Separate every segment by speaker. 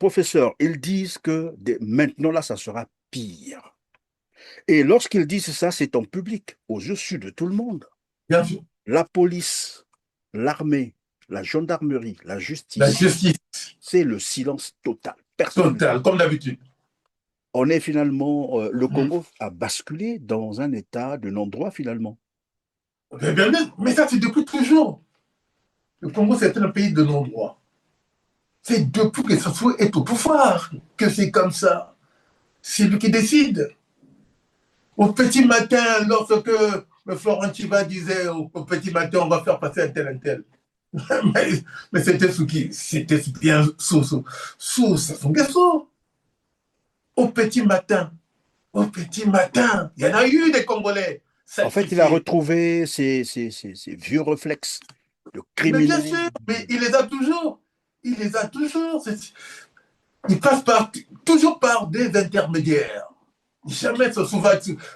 Speaker 1: professeur, ils disent que maintenant, là, ça sera pire. Et lorsqu'ils disent ça, c'est en public, aux yeux de tout le monde.
Speaker 2: Bien sûr.
Speaker 1: La police, l'armée, la gendarmerie, la
Speaker 2: La
Speaker 1: justice,
Speaker 2: justice
Speaker 1: c'est le silence total. Personne.
Speaker 2: totale, comme d'habitude.
Speaker 1: On est finalement, le
Speaker 2: Mm.
Speaker 1: Congo a basculé dans un état de non-droit finalement.
Speaker 2: Mais ça, c'est depuis toujours. Le Congo, c'est un pays de non-droit. C'est depuis que Sassou est au pouvoir que c'est comme ça. C'est lui qui décide. Au petit matin, lorsque le Florent Chiba disait au petit matin, on va faire passer un tel. mais, mais c'était sous qui? C'était bien sous Sassou Nguesso. Au petit matin. Au petit matin. Il y en a eu des Congolais
Speaker 1: En fait, il a
Speaker 2: sacrifiés.
Speaker 1: retrouvé ses vieux réflexes de
Speaker 2: Mais bien
Speaker 1: criminel.
Speaker 2: sûr, mais il les a toujours. Il les a toujours. Il passe toujours par des intermédiaires. Jamais ce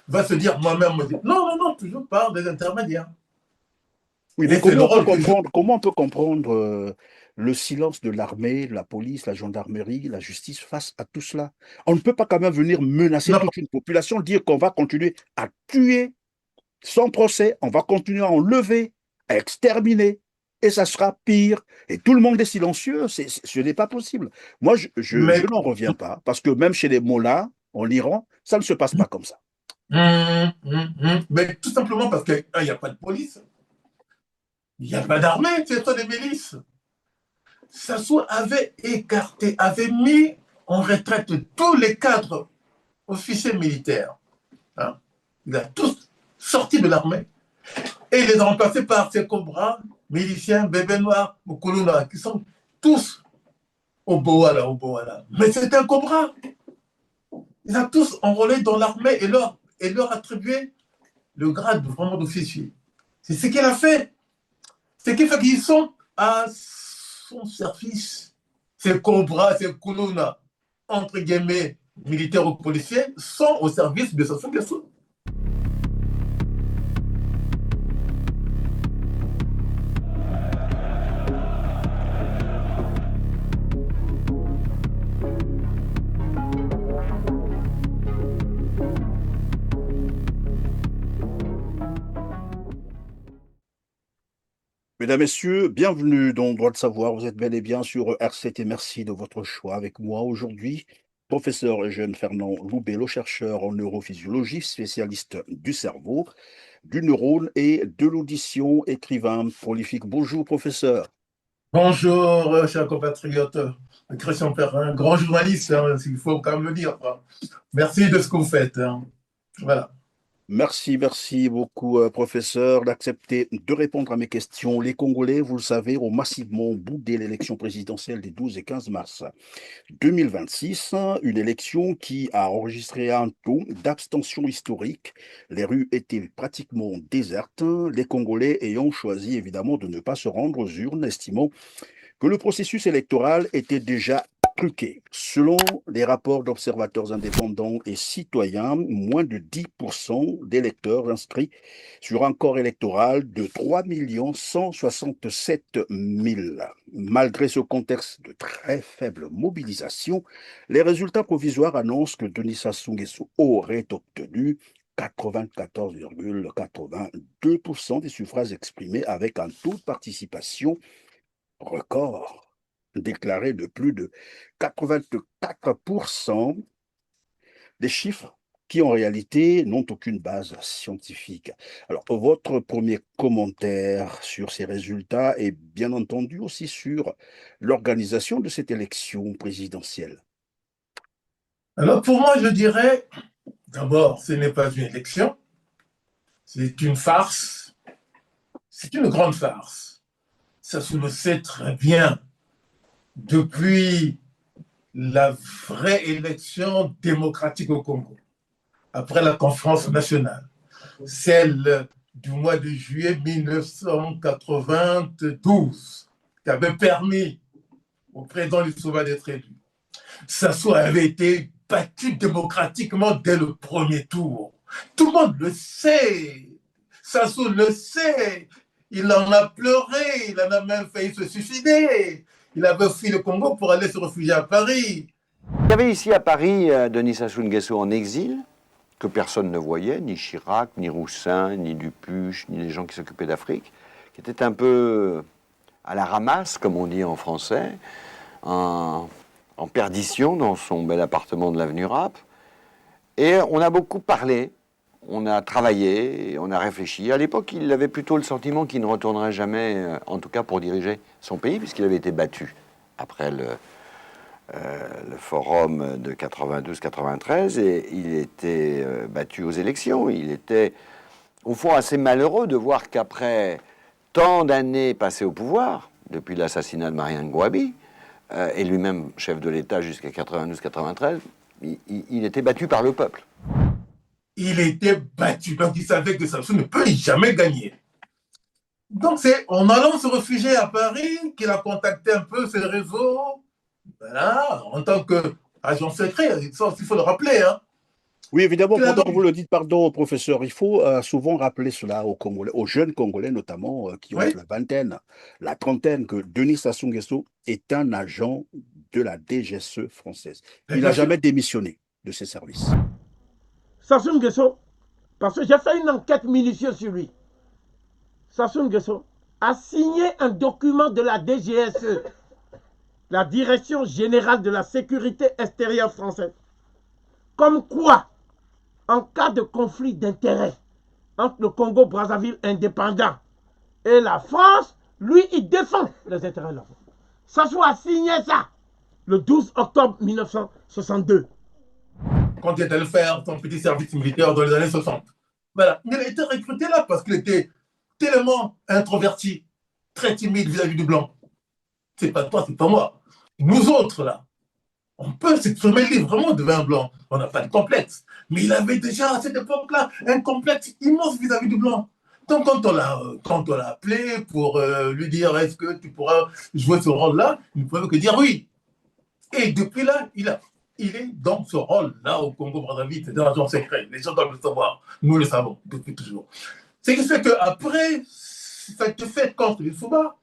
Speaker 2: va se dire moi-même. Non, non, non, toujours par des intermédiaires.
Speaker 1: Oui, mais
Speaker 2: Et c'est le rôle que joue.
Speaker 1: comment on peut comprendre le silence de l'armée, de la police, la gendarmerie, la justice face à tout cela? On ne peut pas quand même venir menacer
Speaker 2: Non,
Speaker 1: toute une population, dire qu'on va continuer à tuer sans procès, on va continuer à enlever, à exterminer, et ça sera pire. Et tout le monde est silencieux, ce n'est pas possible. Moi, je
Speaker 2: mais,
Speaker 1: n'en reviens pas, parce que même chez les mollahs, en Iran, ça ne se passe pas comme ça.
Speaker 2: mais tout simplement parce qu'il n'y a pas de police, il n'y a pas d'armée, c'est des milices. Sassou avait écarté, avait mis en retraite tous les cadres officiers militaires. Hein. Il a tous sorti de l'armée et il les a remplacés par ces cobras, miliciens, bébés noirs, Moukoluna, qui sont tous au Boala, au Boala. Mais c'est un cobra. Ils ont tous enrôlé dans l'armée et leur attribué le grade vraiment d'officier. C'est ce qu'il a fait. C'est ce qui fait qu'ils sont à son service. Ces cobras, ces Kuluna, entre guillemets, militaires ou policiers, sont au service de Sassou Nguesso.
Speaker 1: Mesdames, Messieurs, bienvenue dans Droit de savoir. Vous êtes bel et bien sur RCT. Merci de votre choix. Avec moi aujourd'hui, professeur Eugène Fernand Loubello, chercheur en neurophysiologie, spécialiste du cerveau, du neurone et de l'audition, écrivain prolifique. Bonjour, professeur.
Speaker 2: Bonjour, chers compatriotes. Christian Perrin, grand journaliste, hein, il faut quand même le dire. Quoi. Merci de ce que vous faites. Hein. Voilà.
Speaker 1: Merci beaucoup, professeur, d'accepter de répondre à mes questions. Les Congolais, vous le savez, ont massivement boudé l'élection présidentielle des 12 et 15 mars 2026, une élection qui a enregistré un taux d'abstention historique. Les rues étaient pratiquement désertes, les Congolais ayant choisi évidemment de ne pas se rendre aux urnes, estimant que le processus électoral était déjà truqué. Selon les rapports d'observateurs indépendants et citoyens, moins de 10% d'électeurs inscrits sur un corps électoral de 3 167 000. Malgré ce contexte de très faible mobilisation, les résultats provisoires annoncent que Denis Sassou Nguesso aurait obtenu 94,82% des suffrages exprimés avec un taux de participation record déclaré de plus de 84%, des chiffres qui en réalité n'ont aucune base scientifique. Alors, votre premier commentaire sur ces résultats et bien entendu aussi sur l'organisation de cette élection présidentielle.
Speaker 2: Alors pour moi, je dirais, d'abord, ce n'est pas une élection, c'est une farce, c'est une grande farce. Ça se le sait très bien depuis la vraie élection démocratique au Congo, après la conférence nationale, celle du mois de juillet 1992, qui avait permis au président Lissouba d'être élu. Sassou avait été battu démocratiquement dès le premier tour. Tout le monde le sait. Sassou le sait. Il en a pleuré, il en a même failli se suicider. Il avait fui le Congo pour aller se réfugier à Paris.
Speaker 3: Il y avait ici à Paris Denis Sassou Nguesso en exil, que personne ne voyait, ni Chirac, ni Roussin, ni Dupuche, ni les gens qui s'occupaient d'Afrique, qui était un peu à la ramasse, comme on dit en français, en perdition dans son bel appartement de l'avenue Rapp. Et on a beaucoup parlé, on a travaillé, on a réfléchi. À l'époque, il avait plutôt le sentiment qu'il ne retournerait jamais, en tout cas pour diriger son pays, puisqu'il avait été battu après le forum de 92-93, et il était battu aux élections. Il était, au fond, assez malheureux de voir qu'après tant d'années passées au pouvoir, depuis l'assassinat de Marien Ngouabi, et lui-même chef de l'État jusqu'à 92-93, il était battu par le peuple.
Speaker 2: Il était battu, donc il savait que Sassou ne peut jamais gagner. Donc c'est en allant se réfugier à Paris qu'il a contacté un peu ses réseaux, voilà, en tant qu'agent secret, ça aussi il faut le rappeler. Hein.
Speaker 1: Oui, évidemment, pendant
Speaker 2: Donc,
Speaker 1: que vous le dites, pardon, professeur, il faut souvent rappeler cela aux Congolais, aux jeunes Congolais notamment, qui ont
Speaker 2: oui,
Speaker 1: la vingtaine, la trentaine, que Denis Sassou Nguesso est un agent de la DGSE française. Il n'a
Speaker 2: bien sûr.
Speaker 1: jamais démissionné de ses services.
Speaker 4: Sassou Nguesso, parce que j'ai fait une enquête minutieuse sur lui. Sassou Nguesso a signé un document de la DGSE, la Direction Générale de la Sécurité Extérieure Française, comme quoi, en cas de conflit d'intérêts entre le Congo-Brazzaville indépendant et la France, lui, il défend les intérêts de la France. Sassou a signé ça le 12 octobre 1962.
Speaker 2: Quand il est allé faire son petit service militaire dans les années 60. Voilà. Il a été recruté là parce qu'il était tellement introverti, très timide vis-à-vis du blanc. C'est pas toi, c'est pas moi. Nous autres, là, on peut s'exprimer librement devant un blanc. On n'a pas de complexe. Mais il avait déjà, à cette époque-là, un complexe immense vis-à-vis du blanc. Donc, quand on l'a appelé pour lui dire est-ce que tu pourras jouer ce rôle-là, il ne pouvait que dire oui. Et depuis là, il est dans ce rôle-là au Congo-Brazzaville. C'est un agent secret. Les gens doivent le savoir. Nous le savons depuis toujours. Ce qui fait qu'après cette fête contre les Souba,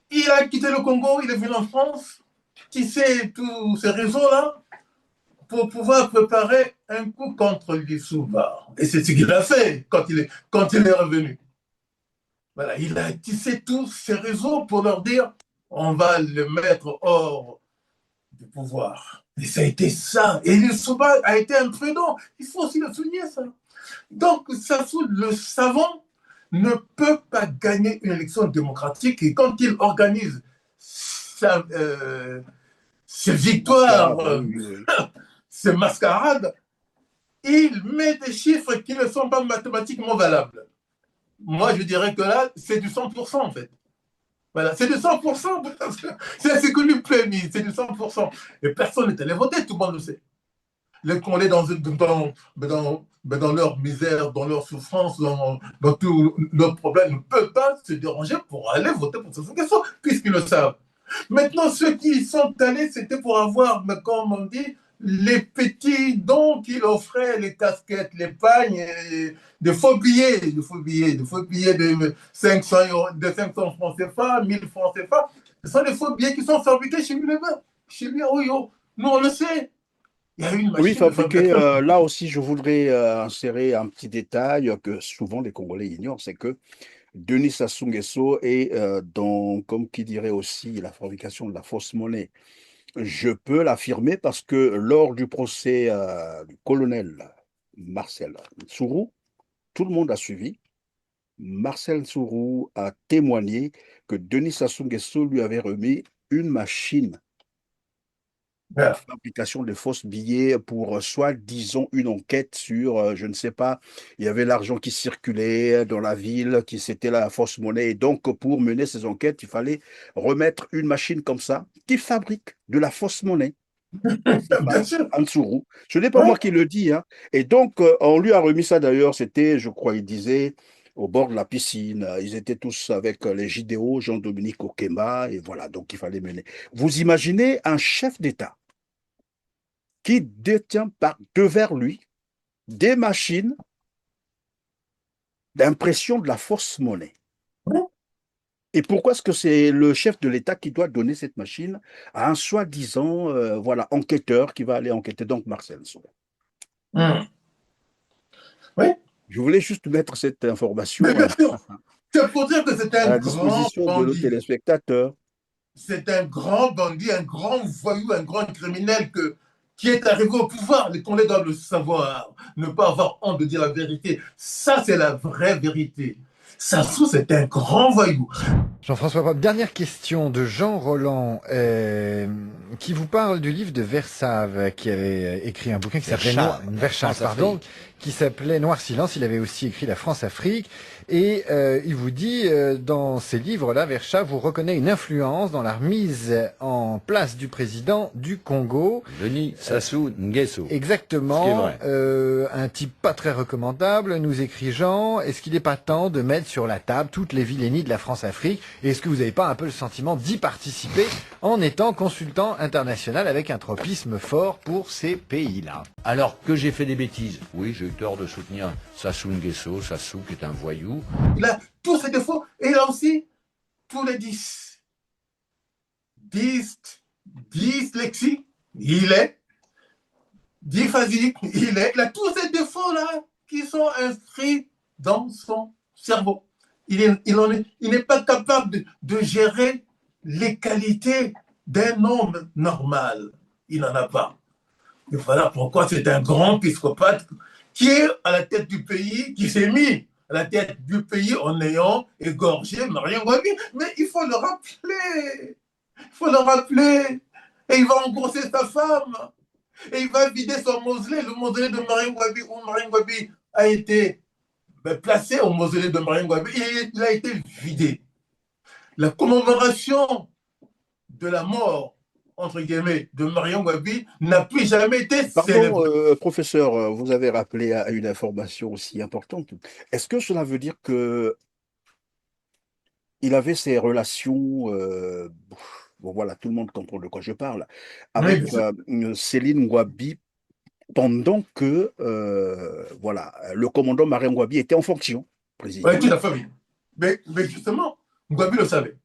Speaker 2: il a quitté le Congo, il est venu en France, tisser tous ces réseaux-là pour pouvoir préparer un coup contre les Souba. Et c'est ce qu'il a fait quand il est revenu. Voilà, il a tissé tous ces réseaux pour leur dire on va le mettre hors du pouvoir. Et ça a été ça. Et le Souba a été imprudent. Il faut aussi le souligner, ça. Donc, Sassou, le savant, ne peut pas gagner une élection démocratique. Et quand il organise ses victoires, ses mascarades, il met des chiffres qui ne sont pas mathématiquement valables. Moi, je dirais que là, c'est du 100% en fait. Voilà, c'est du 100%. C'est ce que lui plaît, c'est du 100%. Et personne n'est allé voter, tout le monde le sait. Les Congolais dans leur misère, dans leur souffrance, dans tous leurs problèmes, ne peuvent pas se déranger pour aller voter pour Sassou Nguesso, puisqu'ils le savent. Maintenant, ceux qui sont allés, c'était pour avoir, comme on dit, les petits dons qu'il offrait, les casquettes, les pagnes, des faux billets, de 500, de 500 francs CFA, 1000 francs CFA. Ce sont des faux billets qui sont fabriqués chez lui là-bas. Chez lui, oui, oh. Nous, on le sait. Il y a une
Speaker 1: Oui,
Speaker 2: machine de
Speaker 1: fabriqué.
Speaker 2: fabrication.
Speaker 1: Là aussi, je voudrais insérer un petit détail que souvent les Congolais ignorent, c'est que Denis Sassou Nguesso est dans, comme qui dirait aussi, la fabrication de la fausse monnaie. Je peux l'affirmer parce que lors du procès du colonel Marcel Tsuru, tout le monde a suivi. Marcel Tsuru a témoigné que Denis Sassou Nguesso lui avait remis une machine de
Speaker 2: Voilà.
Speaker 1: fabrication de fausses billets pour soi-disant une enquête sur, je ne sais pas, il y avait l'argent qui circulait dans la ville, qui c'était la fausse monnaie. Et donc, pour mener ces enquêtes, il fallait remettre une machine comme ça qui fabrique de la fausse monnaie. Il
Speaker 2: Bien
Speaker 1: s'appelle
Speaker 2: sûr.
Speaker 1: Ansuru. Ce n'est pas
Speaker 2: Ouais.
Speaker 1: moi qui le dis, hein. Et donc, on lui a remis ça d'ailleurs, c'était, je crois, il disait, au bord de la piscine. Ils étaient tous avec les Jidéo, Jean-Dominique Okema, et voilà, donc il fallait mener. Vous imaginez un chef d'État qui détient par devers lui des machines d'impression de la fausse monnaie.
Speaker 2: Ouais.
Speaker 1: Et pourquoi est-ce que c'est le chef de l'État qui doit donner cette machine à un soi-disant voilà, enquêteur qui va aller enquêter, donc Marcel Sow?
Speaker 2: Hmm. Oui,
Speaker 1: Je voulais juste mettre cette
Speaker 2: mais
Speaker 1: information
Speaker 2: bien sûr, c'est pour dire que c'est
Speaker 1: à
Speaker 2: un
Speaker 1: la
Speaker 2: grand
Speaker 1: disposition de nos
Speaker 2: bandit.
Speaker 1: téléspectateurs.
Speaker 2: C'est un grand bandit, un grand voyou, un grand criminel qui est arrivé au pouvoir. Les Congolais doivent le savoir, ne pas avoir honte de dire la vérité. Ça, c'est la vraie vérité. Sassou, c'est un grand voyou.
Speaker 5: Jean-François Pape, dernière question de Jean Roland, qui vous parle du livre de Versave, qui avait écrit un bouquin qui s'appelait Verschave, pardon, qui s'appelait Noir Silence. Il avait aussi écrit La France-Afrique. Et il vous dit, dans ces livres-là, Verschave vous reconnaît une influence dans la remise en place du président du Congo.
Speaker 3: Denis Sassou Nguesso.
Speaker 5: Exactement.
Speaker 3: Ce qui est
Speaker 5: Un type pas très recommandable, nous écrit Jean. Est-ce qu'il n'est pas temps de mettre sur la table toutes les vilainies de la France-Afrique? Et est-ce que vous n'avez pas un peu le sentiment d'y participer en étant consultant international avec un tropisme fort pour ces pays-là?
Speaker 6: Alors que j'ai fait des bêtises, oui, j'ai eu tort de soutenir Sassou Nguesso, Sassou qui est un voyou.
Speaker 2: Il a tous ses défauts et il a aussi tous les 10. 10 dyslexie, il est. Dysphasie, il est. Il a tous ces défauts-là qui sont inscrits dans son cerveau. Il n'est pas capable de gérer les qualités d'un homme normal. Il n'en a pas. Et voilà pourquoi c'est un grand psychopathe qui est à la tête du pays, qui s'est mis à la tête du pays en ayant égorgé Marien Ngouabi. Mais il faut le rappeler. Il faut le rappeler. Et il va engrosser sa femme. Et il va vider son mausolée, le mausolée de Marien Ngouabi, où Marien Ngouabi a été placé au mausolée de Marien Ngouabi. Il a été vidé. La commémoration de la mort, entre guillemets, de Marion Ngouabi n'a plus jamais été célébrée.
Speaker 1: Pardon, professeur, vous avez rappelé à une information aussi importante. Est-ce que cela veut dire que il avait ces relations, bon voilà, tout le monde comprend de quoi je parle,
Speaker 2: Oui,
Speaker 1: avec
Speaker 2: bien sûr.
Speaker 1: Céline Ngouabi pendant que voilà, le commandant Marien Ngouabi était en fonction,
Speaker 2: Oui,
Speaker 1: président.
Speaker 2: toute la famille. Mais justement, Ngouabi le savait.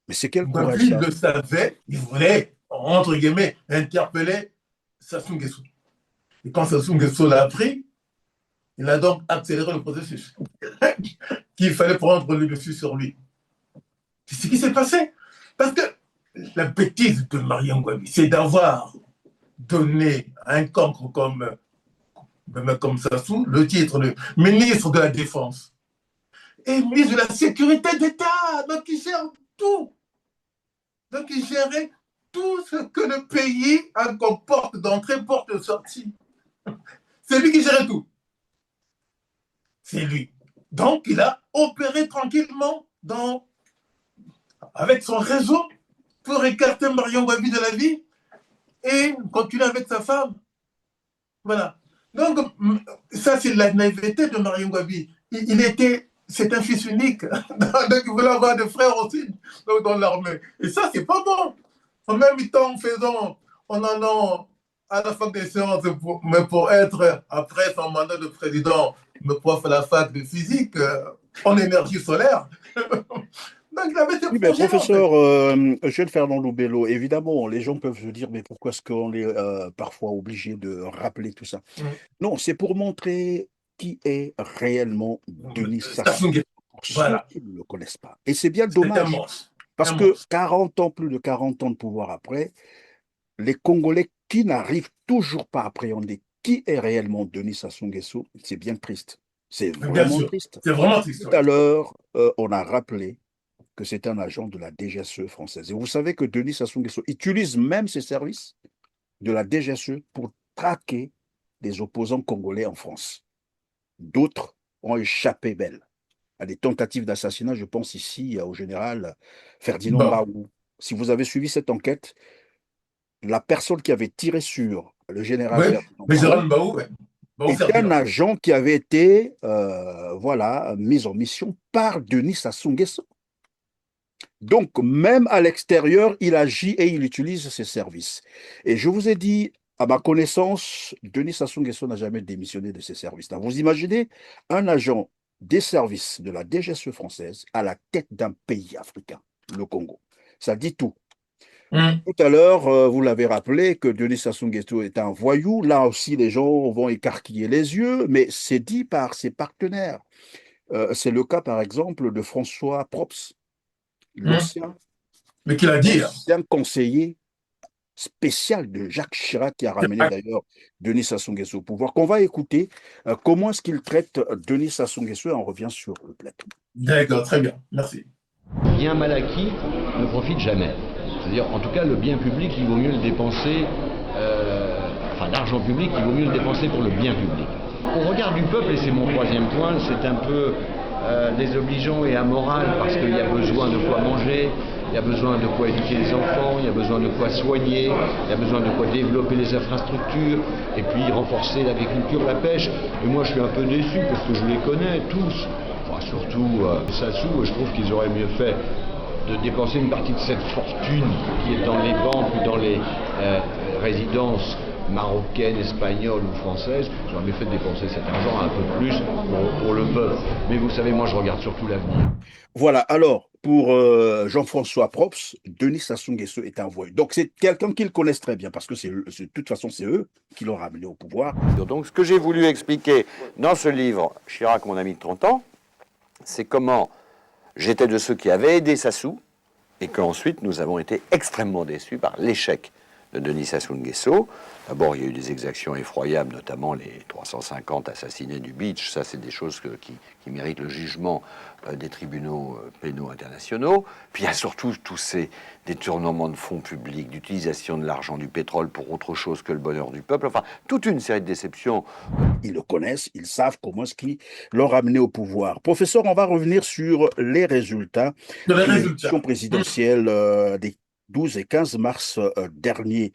Speaker 1: Mais c'est quel courage
Speaker 2: Ngouabi
Speaker 1: ça?
Speaker 2: le savait, il voulait, entre guillemets, interpeller Sassou Nguesso. Et quand Sassou Nguesso l'a appris, il a donc accéléré le processus. Qu'il fallait prendre le dessus sur lui. C'est ce qui s'est passé. Parce que la bêtise de Mariam Ngouabi, c'est d'avoir donné à un cancre comme Sassou le titre de ministre de la Défense et ministre de la Sécurité d'État. Donc il gère tout. Donc il gérait tout ce que le pays a comme porte d'entrée, porte de sortie. C'est lui qui gérait tout. C'est lui. Donc il a opéré tranquillement avec son réseau pour écarter Marion Ngouabi de la vie et continuer avec sa femme. Voilà. Donc, ça, c'est la naïveté de Marion Ngouabi. C'est un fils unique. Donc, il voulait avoir des frères aussi dans l'armée. Et ça, c'est pas bon. En même temps, on en a à la fac des sciences, mais pour être, après son mandat de président, me prof à la fac de physique, en énergie solaire. Donc, il avait ses
Speaker 1: Oui, mais
Speaker 2: projets, en fait.
Speaker 1: professeur Jeune Fernand Loubello, évidemment, les gens peuvent se dire, mais pourquoi est-ce qu'on est parfois obligé de rappeler tout ça? Non, c'est pour montrer qui est réellement Denis Sassou, pour ceux
Speaker 2: Voilà.
Speaker 1: qui ne le connaissent pas. Et c'est bien
Speaker 2: C'est un
Speaker 1: dommage,
Speaker 2: monstre.
Speaker 1: parce
Speaker 2: Un
Speaker 1: que
Speaker 2: monstre.
Speaker 1: 40 ans, plus de 40 ans de pouvoir après, les Congolais qui n'arrivent toujours pas à appréhender qui est réellement Denis Sassou Nguesso, c'est bien triste. C'est
Speaker 2: Bien
Speaker 1: vraiment
Speaker 2: sûr.
Speaker 1: triste.
Speaker 2: C'est vraiment triste.
Speaker 1: Tout à l'heure, on a rappelé que c'est un agent de la DGSE française. Et vous savez que Denis Sassou Nguesso utilise même ses services de la DGSE pour traquer des opposants congolais en France. D'autres ont échappé belle à des tentatives d'assassinat. Je pense ici au général Ferdinand
Speaker 2: Bon.
Speaker 1: Baou. Si vous avez suivi cette enquête, la personne qui avait tiré sur le général
Speaker 2: Oui,
Speaker 1: Ferdinand
Speaker 2: mais
Speaker 1: Baou
Speaker 2: Jérôme Baou, ouais. Baou
Speaker 1: était un
Speaker 2: Ferdinand.
Speaker 1: agent qui avait été voilà, mis en mission par Denis Sassou Nguesso. Donc, même à l'extérieur, il agit et il utilise ses services. Et je vous ai dit, à ma connaissance, Denis Sassou Nguesso n'a jamais démissionné de ses services. Donc, vous imaginez un agent des services de la DGSE française à la tête d'un pays africain, le Congo. Ça dit tout. Tout à l'heure, vous l'avez rappelé que Denis Sassou Nguesso est un voyou. Là aussi, les gens vont écarquiller les yeux, mais c'est dit par ses partenaires. C'est le cas, par exemple, de François Propst, l'ancien
Speaker 2: Mais qu'il a dit.
Speaker 1: conseiller spécial de Jacques Chirac, qui a ramené d'ailleurs Denis Sassou Nguesso au pouvoir, qu'on va écouter. Comment est-ce qu'il traite Denis Sassou Nguesso, et on revient sur le plateau.
Speaker 2: D'accord, très bien, merci.
Speaker 6: Bien mal acquis ne profite jamais. C'est-à-dire, en tout cas, le bien public, il vaut mieux le dépenser, l'argent public, il vaut mieux le dépenser pour le bien public. Au regard du peuple, et c'est mon troisième point, c'est un peu désobligeant et amoral, parce qu'il y a besoin de quoi manger, il y a besoin de quoi éduquer les enfants, il y a besoin de quoi soigner, il y a besoin de quoi développer les infrastructures, et puis renforcer l'agriculture, la pêche. Et moi, je suis un peu déçu, parce que je les connais tous, surtout Sassou, je trouve qu'ils auraient mieux fait de dépenser une partie de cette fortune qui est dans les banques ou dans les résidences marocaines, espagnoles ou françaises. J'aurais mieux fait de dépenser cet argent un peu plus pour le peuple. Mais vous savez, moi je regarde surtout l'avenir.
Speaker 1: Voilà, alors, pour Jean-François Propst, Denis Sassou Nguesso est un voyou. Donc c'est quelqu'un qu'ils connaissent très bien, parce que de toute façon, c'est eux qui l'ont ramené au pouvoir.
Speaker 3: Donc ce que j'ai voulu expliquer dans ce livre, Chirac, mon ami de 30 ans, c'est comment j'étais de ceux qui avaient aidé Sassou et qu'ensuite nous avons été extrêmement déçus par l'échec de Denis Sassou Nguesso. D'abord, il y a eu des exactions effroyables, notamment les 350 assassinés du Beach. Ça, c'est des choses qui méritent le jugement des tribunaux pénaux internationaux. Puis il y a surtout tous ces détournements de fonds publics, d'utilisation de l'argent du pétrole pour autre chose que le bonheur du peuple. Enfin, toute une série de déceptions.
Speaker 1: Ils le connaissent, ils savent comment est-ce qu'ils l'ont ramené au pouvoir. Professeur, on va revenir sur les résultats de l'élection présidentielle des 12 et 15 mars dernier.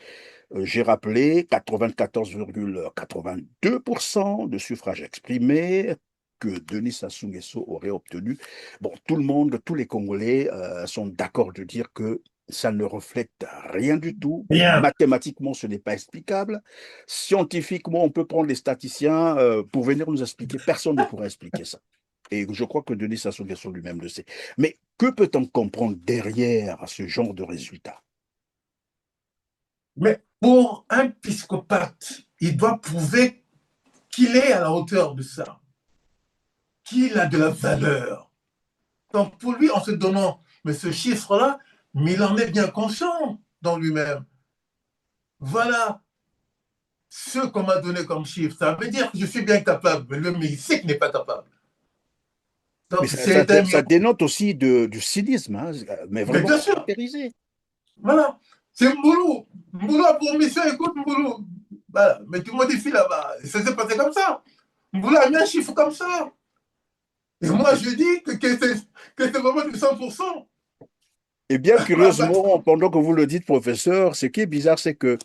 Speaker 1: J'ai rappelé 94,82% de suffrages exprimés que Denis Sassou Nguesso aurait obtenu. Bon, tout le monde, tous les Congolais sont d'accord de dire que ça ne reflète rien du tout.
Speaker 2: Rien.
Speaker 1: Mathématiquement, ce n'est pas explicable. Scientifiquement, on peut prendre les statisticiens pour venir nous expliquer. Personne ne pourra expliquer ça. Et je crois que Denis Sassou Nguesso lui-même le sait. Mais que peut-on comprendre derrière ce genre de résultat?
Speaker 2: Mais pour un psychopathe, il doit prouver qu'il est à la hauteur de ça, qu'il a de la valeur. Donc pour lui, en se donnant mais ce chiffre-là, mais il en est bien conscient dans lui-même. Voilà ce qu'on m'a donné comme chiffre. Ça veut dire que je suis bien capable, mais lui, il sait qu'il n'est pas capable.
Speaker 1: Donc, ça dénote aussi du cynisme, hein, mais vraiment
Speaker 2: bien sûr.
Speaker 1: caractérisé.
Speaker 2: Voilà. C'est Mboulou. Mboulou a pour mission, écoute Mboulou. Voilà. Mais tu modifies là-bas. Ça s'est passé comme ça. Mboulou a mis un chiffre comme ça. Et moi, je dis que c'est vraiment du 100%.
Speaker 1: Et bien curieusement, pendant que vous le dites, professeur, ce qui est bizarre, c'est que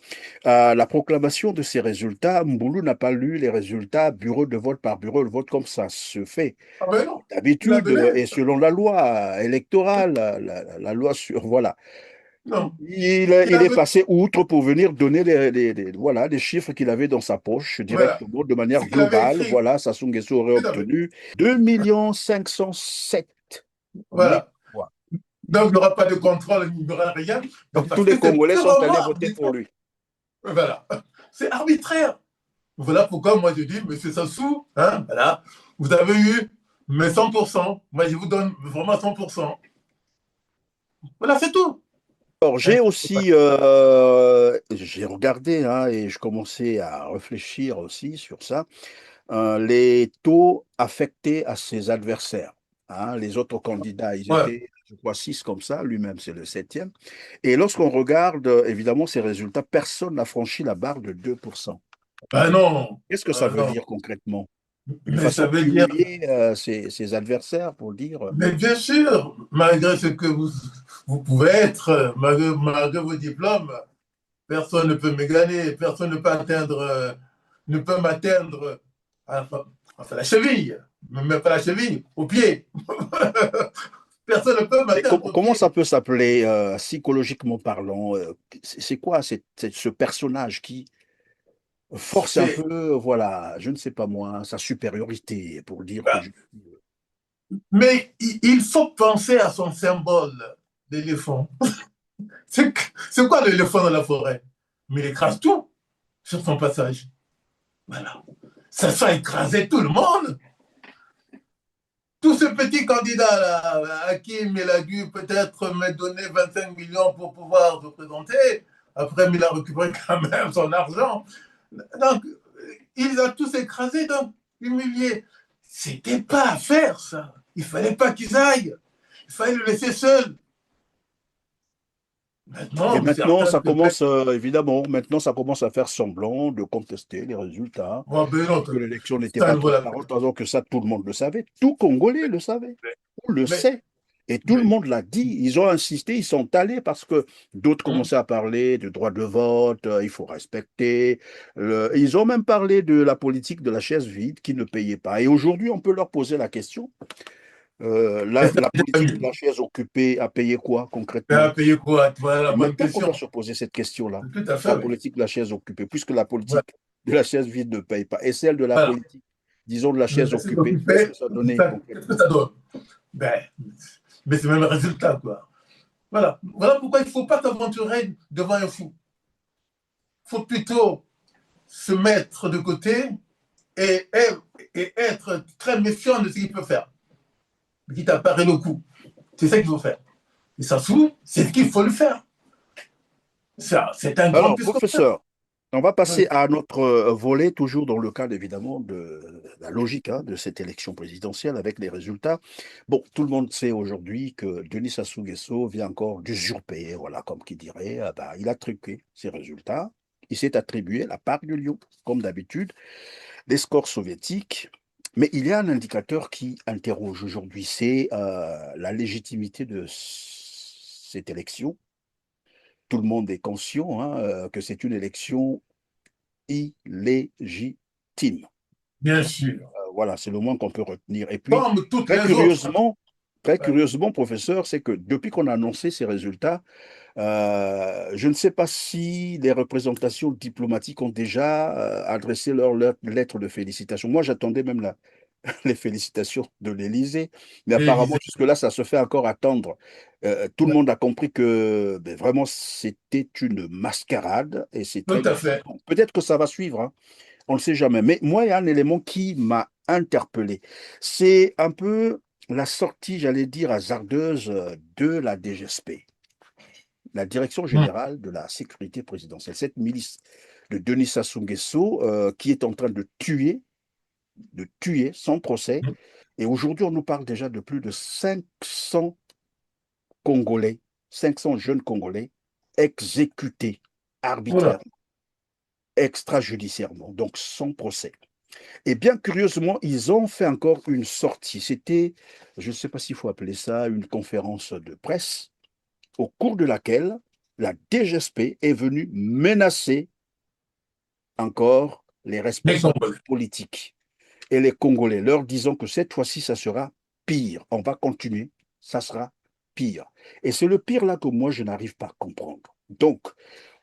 Speaker 1: la proclamation de ces résultats, Mboulou n'a pas lu les résultats bureau de vote par bureau de vote comme ça se fait. D'habitude, et selon la loi électorale, la loi sur... Voilà.
Speaker 2: Non.
Speaker 1: Il est passé outre pour venir donner les chiffres qu'il avait dans sa poche directement, voilà, de manière globale. Voilà, Sassou Nguesso aurait obtenu 2 507 000.
Speaker 2: Voilà. Donc, il n'y aura pas de contrôle, il n'y aura rien.
Speaker 1: Donc, tous les Congolais sont allés voter pour lui.
Speaker 2: Voilà. C'est arbitraire. Voilà pourquoi moi je dis, monsieur Sassou, hein, voilà, vous avez eu mes 100%. Moi, je vous donne vraiment 100%. Voilà, c'est tout.
Speaker 1: Alors, j'ai aussi, j'ai regardé, hein, et je commençais à réfléchir aussi sur ça, les taux affectés à ses adversaires. Hein, les autres candidats, ils étaient, je crois, 6 comme ça, lui-même c'est le 7e. Et lorsqu'on regarde, évidemment, ces résultats, personne n'a franchi la barre de 2%.
Speaker 2: Ben non.
Speaker 1: Qu'est-ce que ça veut dire concrètement?
Speaker 2: Mais ça veut dire
Speaker 1: ses adversaires pour dire...
Speaker 2: Mais bien sûr, malgré ce que vous pouvez être, malgré vos diplômes, personne ne peut me gagner, personne ne peut m'atteindre à la cheville, même pas la cheville, au pied. Personne ne peut m'atteindre.
Speaker 1: Comment ça peut s'appeler, psychologiquement parlant? C'est quoi ce personnage qui force un peu, voilà, je ne sais pas moi, sa supériorité pour dire que
Speaker 2: Mais il faut penser à son symbole d'éléphant. C'est quoi l'éléphant dans la forêt? Mais il écrase tout sur son passage. Voilà. Ça fait écraser tout le monde. Tout ce petit candidat-là, à qui il a dû peut-être me donner 25 millions pour pouvoir se présenter, après il a récupéré quand même son argent. Donc, ils ont tous écrasé, donc humilié. C'était pas à faire, ça. Il fallait pas qu'ils aillent. Il fallait le laisser seul.
Speaker 1: Et maintenant, ça commence, évidemment, maintenant, ça commence à faire semblant de contester les résultats, que l'élection n'était pas transparente, alors que ça, tout le monde le savait. Tout Congolais le savait. On le sait. Et tout le monde l'a dit. Ils ont insisté, ils sont allés parce que d'autres commençaient à parler du droit de vote, il faut respecter. Ils ont même parlé de la politique de la chaise vide qui ne payait pas. Et aujourd'hui, on peut leur poser la question. La politique de la chaise occupée a payé quoi concrètement?
Speaker 2: A payé quoi? Voilà la bonne question.
Speaker 1: On doit se poser cette question-là.
Speaker 2: Tout à fait.
Speaker 1: La politique de la chaise occupée, puisque la politique de la chaise vide ne paye pas. Et celle de la politique, disons, de la chaise occupée, qu'est-ce que ça donnait?
Speaker 2: Qu'est-ce que ça donne? Mais c'est même le résultat, quoi. Voilà. Voilà pourquoi il ne faut pas s'aventurer devant un fou. Il faut plutôt se mettre de côté et être très méfiant de ce qu'il peut faire. Qui t'apparaît le coup. C'est ça qu'il faut faire. Et ça se fout, c'est ce qu'il faut le faire. C'est un grand
Speaker 1: professeur, on va passer à notre volet, toujours dans le cadre évidemment de la logique de cette élection présidentielle avec les résultats. Bon, tout le monde sait aujourd'hui que Denis Sassou Nguesso vient encore d'usurper, voilà, comme qui dirait, il a truqué ses résultats. Il s'est attribué la part du lion, comme d'habitude, les scores soviétiques. Mais il y a un indicateur qui interroge aujourd'hui, c'est la légitimité de cette élection. Tout le monde est conscient que c'est une élection illégitime.
Speaker 2: Bien sûr.
Speaker 1: Voilà, c'est le moins qu'on peut retenir. Et puis, très curieusement, professeur, c'est que depuis qu'on a annoncé ces résultats, je ne sais pas si les représentations diplomatiques ont déjà adressé leur lettre de félicitations. Moi, j'attendais même les félicitations de l'Élysée, mais apparemment, jusque-là, ça se fait encore attendre. Tout le monde a compris que vraiment, c'était une mascarade. Et c'est
Speaker 2: tout à fait.
Speaker 1: Peut-être que ça va suivre, on ne sait jamais. Mais moi, il y a un élément qui m'a interpellé. C'est un peu la sortie, j'allais dire, hasardeuse de la DGSP. La Direction générale de la sécurité présidentielle, cette milice de Denis Sassou Nguesso qui est en train de tuer sans procès. Et aujourd'hui, on nous parle déjà de plus de 500 Congolais, 500 jeunes Congolais exécutés arbitrairement, extrajudiciairement, donc sans procès. Et bien curieusement, ils ont fait encore une sortie. C'était, je ne sais pas s'il faut appeler ça, une conférence de presse, au cours de laquelle la DGSP est venue menacer encore les responsables politiques et les Congolais, leur disant que cette fois-ci, ça sera pire. On va continuer, ça sera pire. Et c'est le pire là que moi, je n'arrive pas à comprendre. Donc,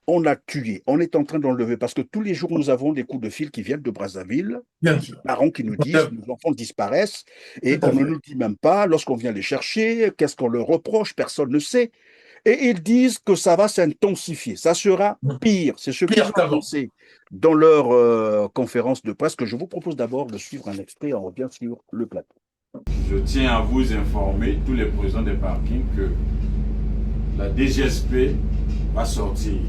Speaker 1: on a tué, on est en train d'enlever, parce que tous les jours, nous avons des coups de fil qui viennent de Brazzaville, des parents qui nous disent que nos enfants disparaissent, et on ne nous dit même pas, lorsqu'on vient les chercher, qu'est-ce qu'on leur reproche, personne ne sait. Et ils disent que ça va s'intensifier, ça sera pire. C'est ce qu'ils ont annoncé dans leur conférence de presse, que je vous propose d'abord de suivre un extrait, on revient sur le plateau.
Speaker 7: Je tiens à vous informer, tous les présidents des parkings, que la DGSP va sortir.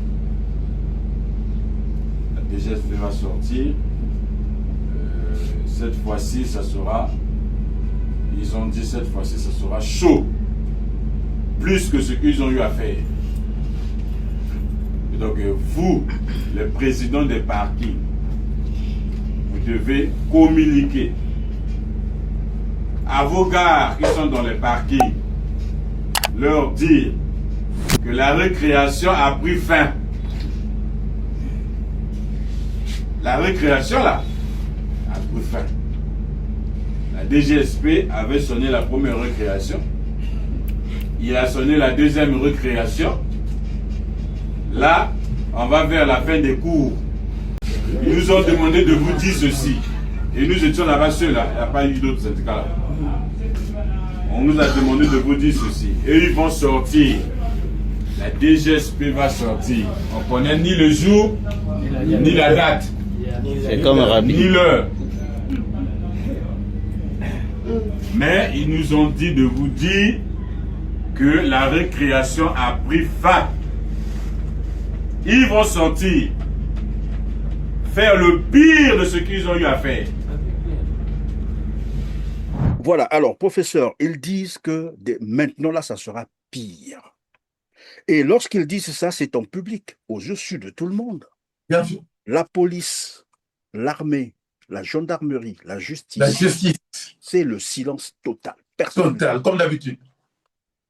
Speaker 7: La DGSP va sortir. Cette fois-ci, ça sera, ils ont dit cette fois-ci, ça sera chaud. Plus que ce qu'ils ont eu à faire. Et donc, vous, les présidents des parkings, vous devez communiquer à vos gars qui sont dans les parkings, leur dire que la récréation a pris fin. La récréation, là, a pris fin. La DGSP avait sonné la première récréation. Il a sonné la deuxième récréation. Là, on va vers la fin des cours. Ils nous ont demandé de vous dire ceci. Et nous étions là-bas seuls, il n'y a pas eu d'autres syndicats là. on nous a demandé de vous dire ceci. Et ils vont sortir. La DGSP va sortir. On ne connaît ni le jour, ni la date.
Speaker 8: C'est comme Rabbi.
Speaker 7: Ni l'heure. Mais ils nous ont dit de vous dire que la récréation a pris fin. Ils vont sortir, faire le pire de ce qu'ils ont eu à faire.
Speaker 1: Voilà, alors, professeur, ils disent que maintenant, là, ça sera pire. Et lorsqu'ils disent ça, c'est en public, aux yeux de tout le monde.
Speaker 2: Bien sûr.
Speaker 1: La police, l'armée, la gendarmerie, la justice, c'est le silence total. Personne.
Speaker 2: Total, comme d'habitude.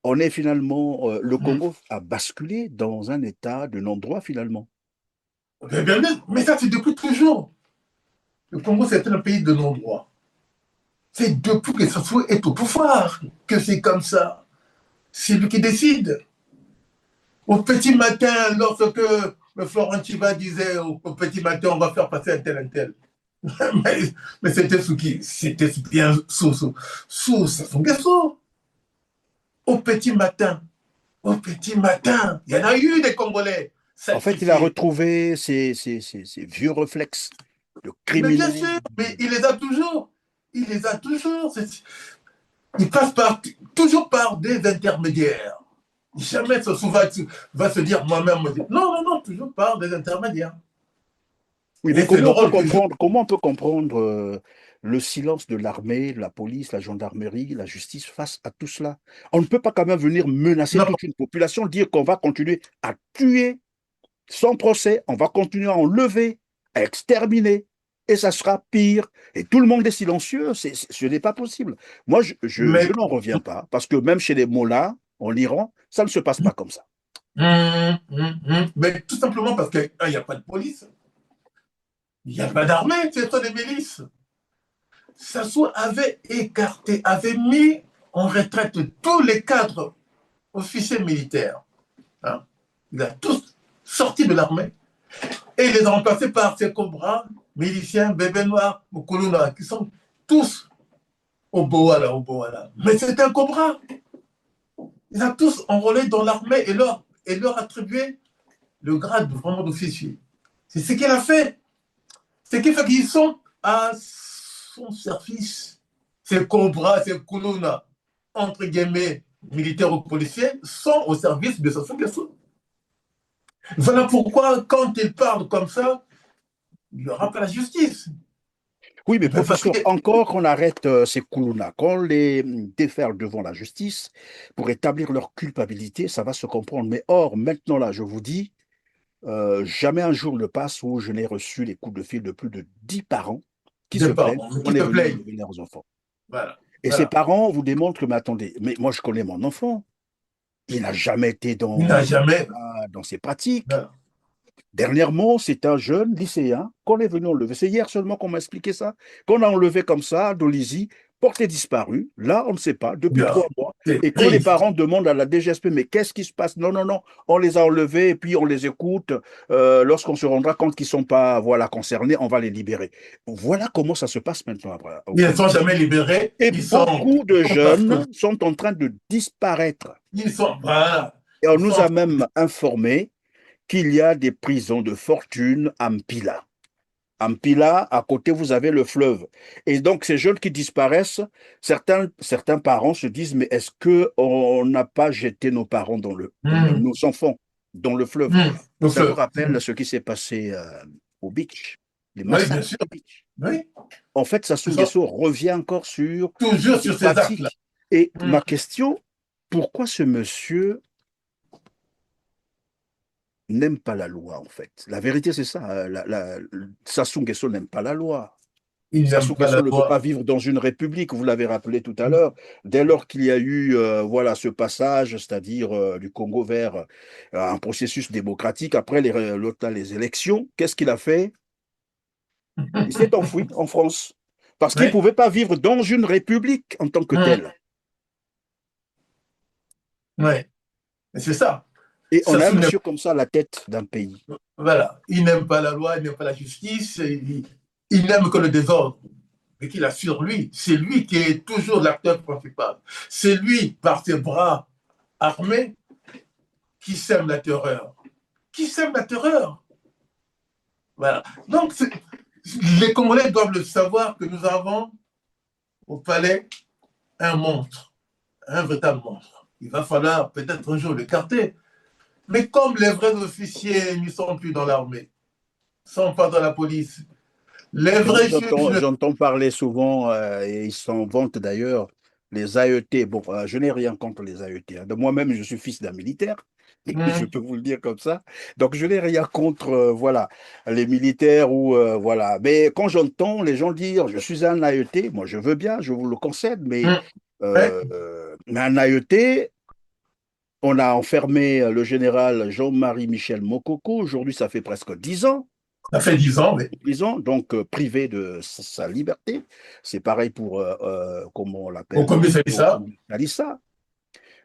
Speaker 1: On est finalement, le Congo a basculé dans un état de non-droit finalement.
Speaker 2: Mais ça, c'est depuis toujours. Le Congo, c'est un pays de non-droit. C'est depuis que Sassou est au pouvoir que c'est comme ça. C'est lui qui décide. Au petit matin, lorsque le Florent Chiba disait au petit matin, on va faire passer un tel. mais c'était sous qui? C'était bien sous Sassou Nguesso. Au petit matin, il y en a eu des Congolais.
Speaker 1: En fait, il a retrouvé ses vieux réflexes de criminel.
Speaker 2: Mais bien sûr, mais il les a toujours. Il passe toujours par des intermédiaires. Jamais Sassou va se dire moi-même. Non, toujours par des intermédiaires.
Speaker 1: Oui, mais comment on peut comprendre le silence de l'armée, de la police, la gendarmerie, la justice face à tout cela? On ne peut pas quand même venir menacer toute une population, dire qu'on va continuer à tuer sans procès, on va continuer à enlever, à exterminer, et ça sera pire. Et tout le monde est silencieux, ce n'est pas possible. Moi, je n'en reviens pas, parce que même chez les mollahs, en Iran, ça ne se passe pas comme ça.
Speaker 2: Mais tout simplement parce qu'il n'y a pas de police. Il n'y a pas d'armée, c'est des milices. Sassou avait mis en retraite tous les cadres officiers militaires. Hein? Il a tous sorti de l'armée et il les a remplacés par ces cobras, miliciens, bébés noirs, Moukuluna, qui sont tous au Boala. Mais c'est un cobra. Ils ont tous enrôlé dans l'armée et leur attribué le grade vraiment d'officier. C'est ce qu'il a fait. C'est qu'il fait qu'ils sont à son service. Ces cobras, ces Kuluna, entre guillemets, militaires ou policiers, sont au service de Sassou Nguesso. Voilà pourquoi, quand ils parlent comme ça, il leur rappelle la justice.
Speaker 1: Oui, mais professeur, encore qu'on arrête ces Kuluna, qu'on les déferle devant la justice pour établir leur culpabilité, ça va se comprendre. Mais or, maintenant là, je vous dis, jamais un jour ne passe où je n'ai reçu les coups de fil de plus de 10 parents qui se plaignent qu'on est venu enlever leurs enfants.
Speaker 2: Voilà.
Speaker 1: Et ces parents vous démontrent que, mais attendez, mais moi je connais mon enfant. Il n'a jamais été dans ces pratiques. Voilà. Dernièrement, c'est un jeune lycéen qu'on est venu enlever. C'est hier seulement qu'on m'a expliqué ça. Qu'on a enlevé comme ça, d'Olizy, porté disparu. Là, on ne sait pas, depuis 3 mois. Et quand les parents demandent à la DGSP, mais qu'est-ce qui se passe? Non, on les a enlevés et puis on les écoute. Lorsqu'on se rendra compte qu'ils ne sont pas concernés, on va les libérer. Voilà comment ça se passe maintenant.
Speaker 2: Ils ne sont jamais libérés.
Speaker 1: Et beaucoup de jeunes sont en train de disparaître. Et on nous a même informé qu'il y a des prisons de fortune à Mpila. À Mpila, à côté, vous avez le fleuve. Et donc, ces jeunes qui disparaissent, certains parents se disent, mais est-ce qu'on n'a pas jeté nos parents nos enfants dans le fleuve? Ça vous rappelle ce qui s'est passé au beach, les massacres au beach.
Speaker 2: Oui.
Speaker 1: En fait, Sassou Nguesso revient encore
Speaker 2: toujours sur ces actes-là.
Speaker 1: Et ma question, pourquoi ce monsieur n'aime pas la loi, en fait? La vérité, c'est ça. Sassou Nguesso n'aime pas la loi. Sassou Nguesso ne peut pas vivre dans une république, vous l'avez rappelé tout à l'heure. Dès lors qu'il y a eu ce passage, c'est-à-dire du Congo vers un processus démocratique, après les élections, qu'est-ce qu'il a fait? Il s'est enfoui en France. Parce qu'il ne pouvait pas vivre dans une république en tant que tel.
Speaker 2: Oui, c'est ça.
Speaker 1: Et on a un monsieur comme ça à la tête d'un pays.
Speaker 2: Voilà. Il n'aime pas la loi, il n'aime pas la justice, il n'aime que le désordre. mais qu'il a sur lui. C'est lui qui est toujours l'acteur principal. C'est lui, par ses bras armés, qui sème la terreur. Qui sème la terreur. Voilà. Donc, les Congolais doivent le savoir que nous avons au palais un monstre, un véritable monstre. Il va falloir peut-être un jour l'écarter. Mais comme les vrais officiers ne sont plus dans l'armée, ne sont pas dans la police, les vrais juges...
Speaker 1: J'entends parler souvent, et ils s'en vantent d'ailleurs, les AET. Bon, je n'ai rien contre les AET. Hein. De moi-même, je suis fils d'un militaire. Je peux vous le dire comme ça. Donc, je n'ai rien contre, voilà, les militaires ou, voilà. Mais quand j'entends les gens dire, je suis un AET, moi, je veux bien, je vous le concède, mais un AET, on a enfermé le général Jean-Marie Michel Mokoko. Aujourd'hui, ça fait presque 10 ans.
Speaker 2: Ça fait 10 ans, oui.
Speaker 1: Prison, donc privé de sa liberté. C'est pareil pour, comment on l'appelle,
Speaker 2: au commissariat.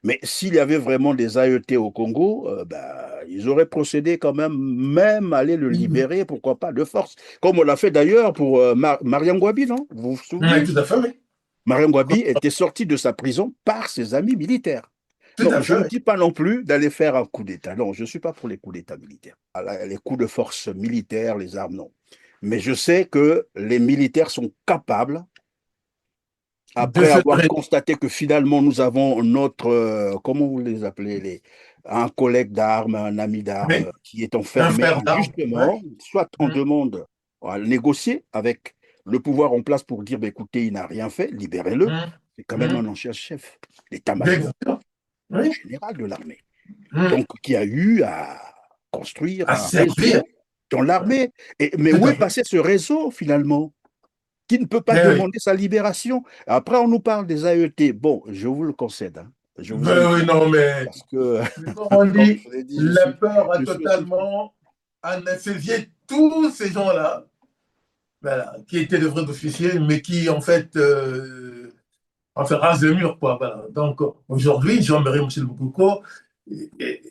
Speaker 1: Mais s'il y avait vraiment des AET au Congo, ils auraient procédé quand même aller le libérer, pourquoi pas, de force. Comme on l'a fait d'ailleurs pour Mariam Gwabi, non? Vous vous souvenez?
Speaker 2: Oui, tout à fait, oui.
Speaker 1: Mariam Gwabi était sorti de sa prison par ses amis militaires. Donc, je ne dis pas non plus d'aller faire un coup d'État. Non, je ne suis pas pour les coups d'État militaires. Les coups de force militaires, les armes, non. Mais je sais que les militaires sont capables, après avoir constaté que finalement nous avons notre, comment vous les appelez, un collègue d'armes, un ami d'armes qui est enfermé injustement, soit on demande à négocier avec le pouvoir en place pour dire, écoutez, il n'a rien fait, libérez-le. C'est quand même un ancien chef d'état-major, général de l'armée. Donc, qui a eu à construire un réseau dans l'armée. Mais où est passé ce réseau, finalement, qui ne peut pas demander sa libération? Après, on nous parle des AET. Bon, je vous le concède. Hein.
Speaker 2: Oui, non, mais...
Speaker 1: Parce que,
Speaker 2: on dit, la peur a totalement anesthésié tous ces gens-là, voilà, qui étaient de vrais officiers, mais qui, en fait, rasent le mur, quoi. Voilà. Donc, aujourd'hui, Jean-Marie Michel Mokoko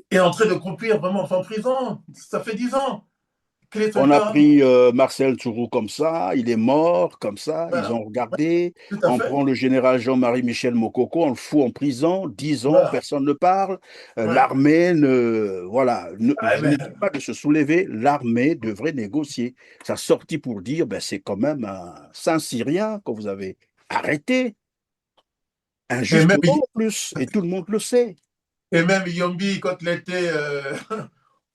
Speaker 2: est en train de croupir vraiment en prison. Ça fait 10 ans.
Speaker 1: On a pris Marcel Tourou comme ça, il est mort comme ça, voilà. Ils ont regardé. On prend le général Jean-Marie Michel Mokoko, on le fout en prison, 10 ans, personne ne parle. L'armée ne dit pas de se soulever, l'armée devrait négocier. Ça sortit pour dire, c'est quand même un Saint-Syrien que vous avez arrêté. Injustement en plus, et tout le monde le sait.
Speaker 2: Et même Yombi, quand il était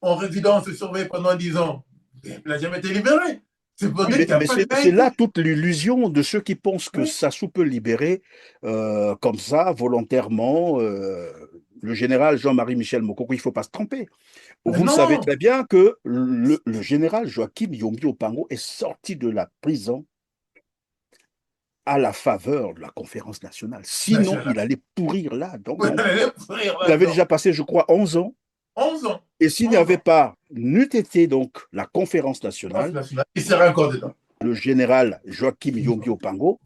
Speaker 2: en résidence surveillée pendant 10 ans, il n'a jamais été libéré.
Speaker 1: C'est là toute l'illusion de ceux qui pensent que Sassou peut libérer comme ça, volontairement, le général Jean-Marie Michel Mokoko. Il ne faut pas se tromper. Vous le savez très bien que le général Joachim Yombi Opango est sorti de la prison à la faveur de la conférence nationale. Sinon, il allait pourrir là. Donc, il avait déjà passé, je crois, 11 ans.
Speaker 2: 11 ans.
Speaker 1: Et s'il n'y avait pas, n'eût été donc la conférence nationale,
Speaker 2: il serait encore dedans.
Speaker 1: Le général Joachim Yombi Opango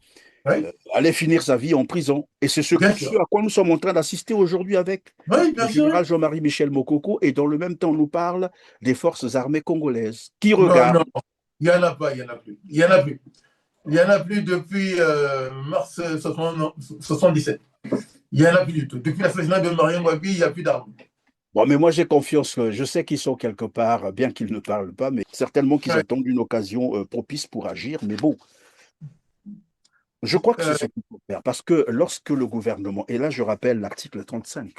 Speaker 1: allait finir sa vie en prison. Et c'est ce à quoi nous sommes en train d'assister aujourd'hui avec le général Jean-Marie Michel Mokoko, et dans le même temps, on nous parle des forces armées congolaises. Qui regardent?
Speaker 2: Non, il n'y en a pas, il n'y en a plus. Il n'y en a plus. Il n'y en a plus depuis mars 77. Il n'y en a plus du tout. Depuis l'assassinat de Mariam Gwabi, il n'y a plus d'armes.
Speaker 1: Bon, mais moi j'ai confiance, je sais qu'ils sont quelque part, bien qu'ils ne parlent pas, mais certainement qu'ils attendent une occasion propice pour agir. Mais bon, je crois que c'est ce qu'il faut faire. Parce que lorsque le gouvernement, et là je rappelle l'article 35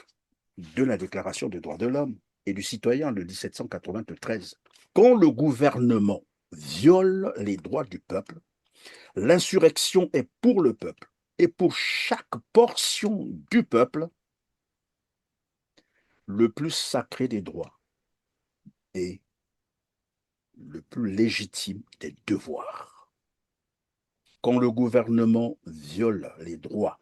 Speaker 1: de la Déclaration des droits de l'homme et du citoyen de 1793, quand le gouvernement viole les droits du peuple, l'insurrection est pour le peuple et pour chaque portion du peuple le plus sacré des droits et le plus légitime des devoirs. Quand le gouvernement viole les droits,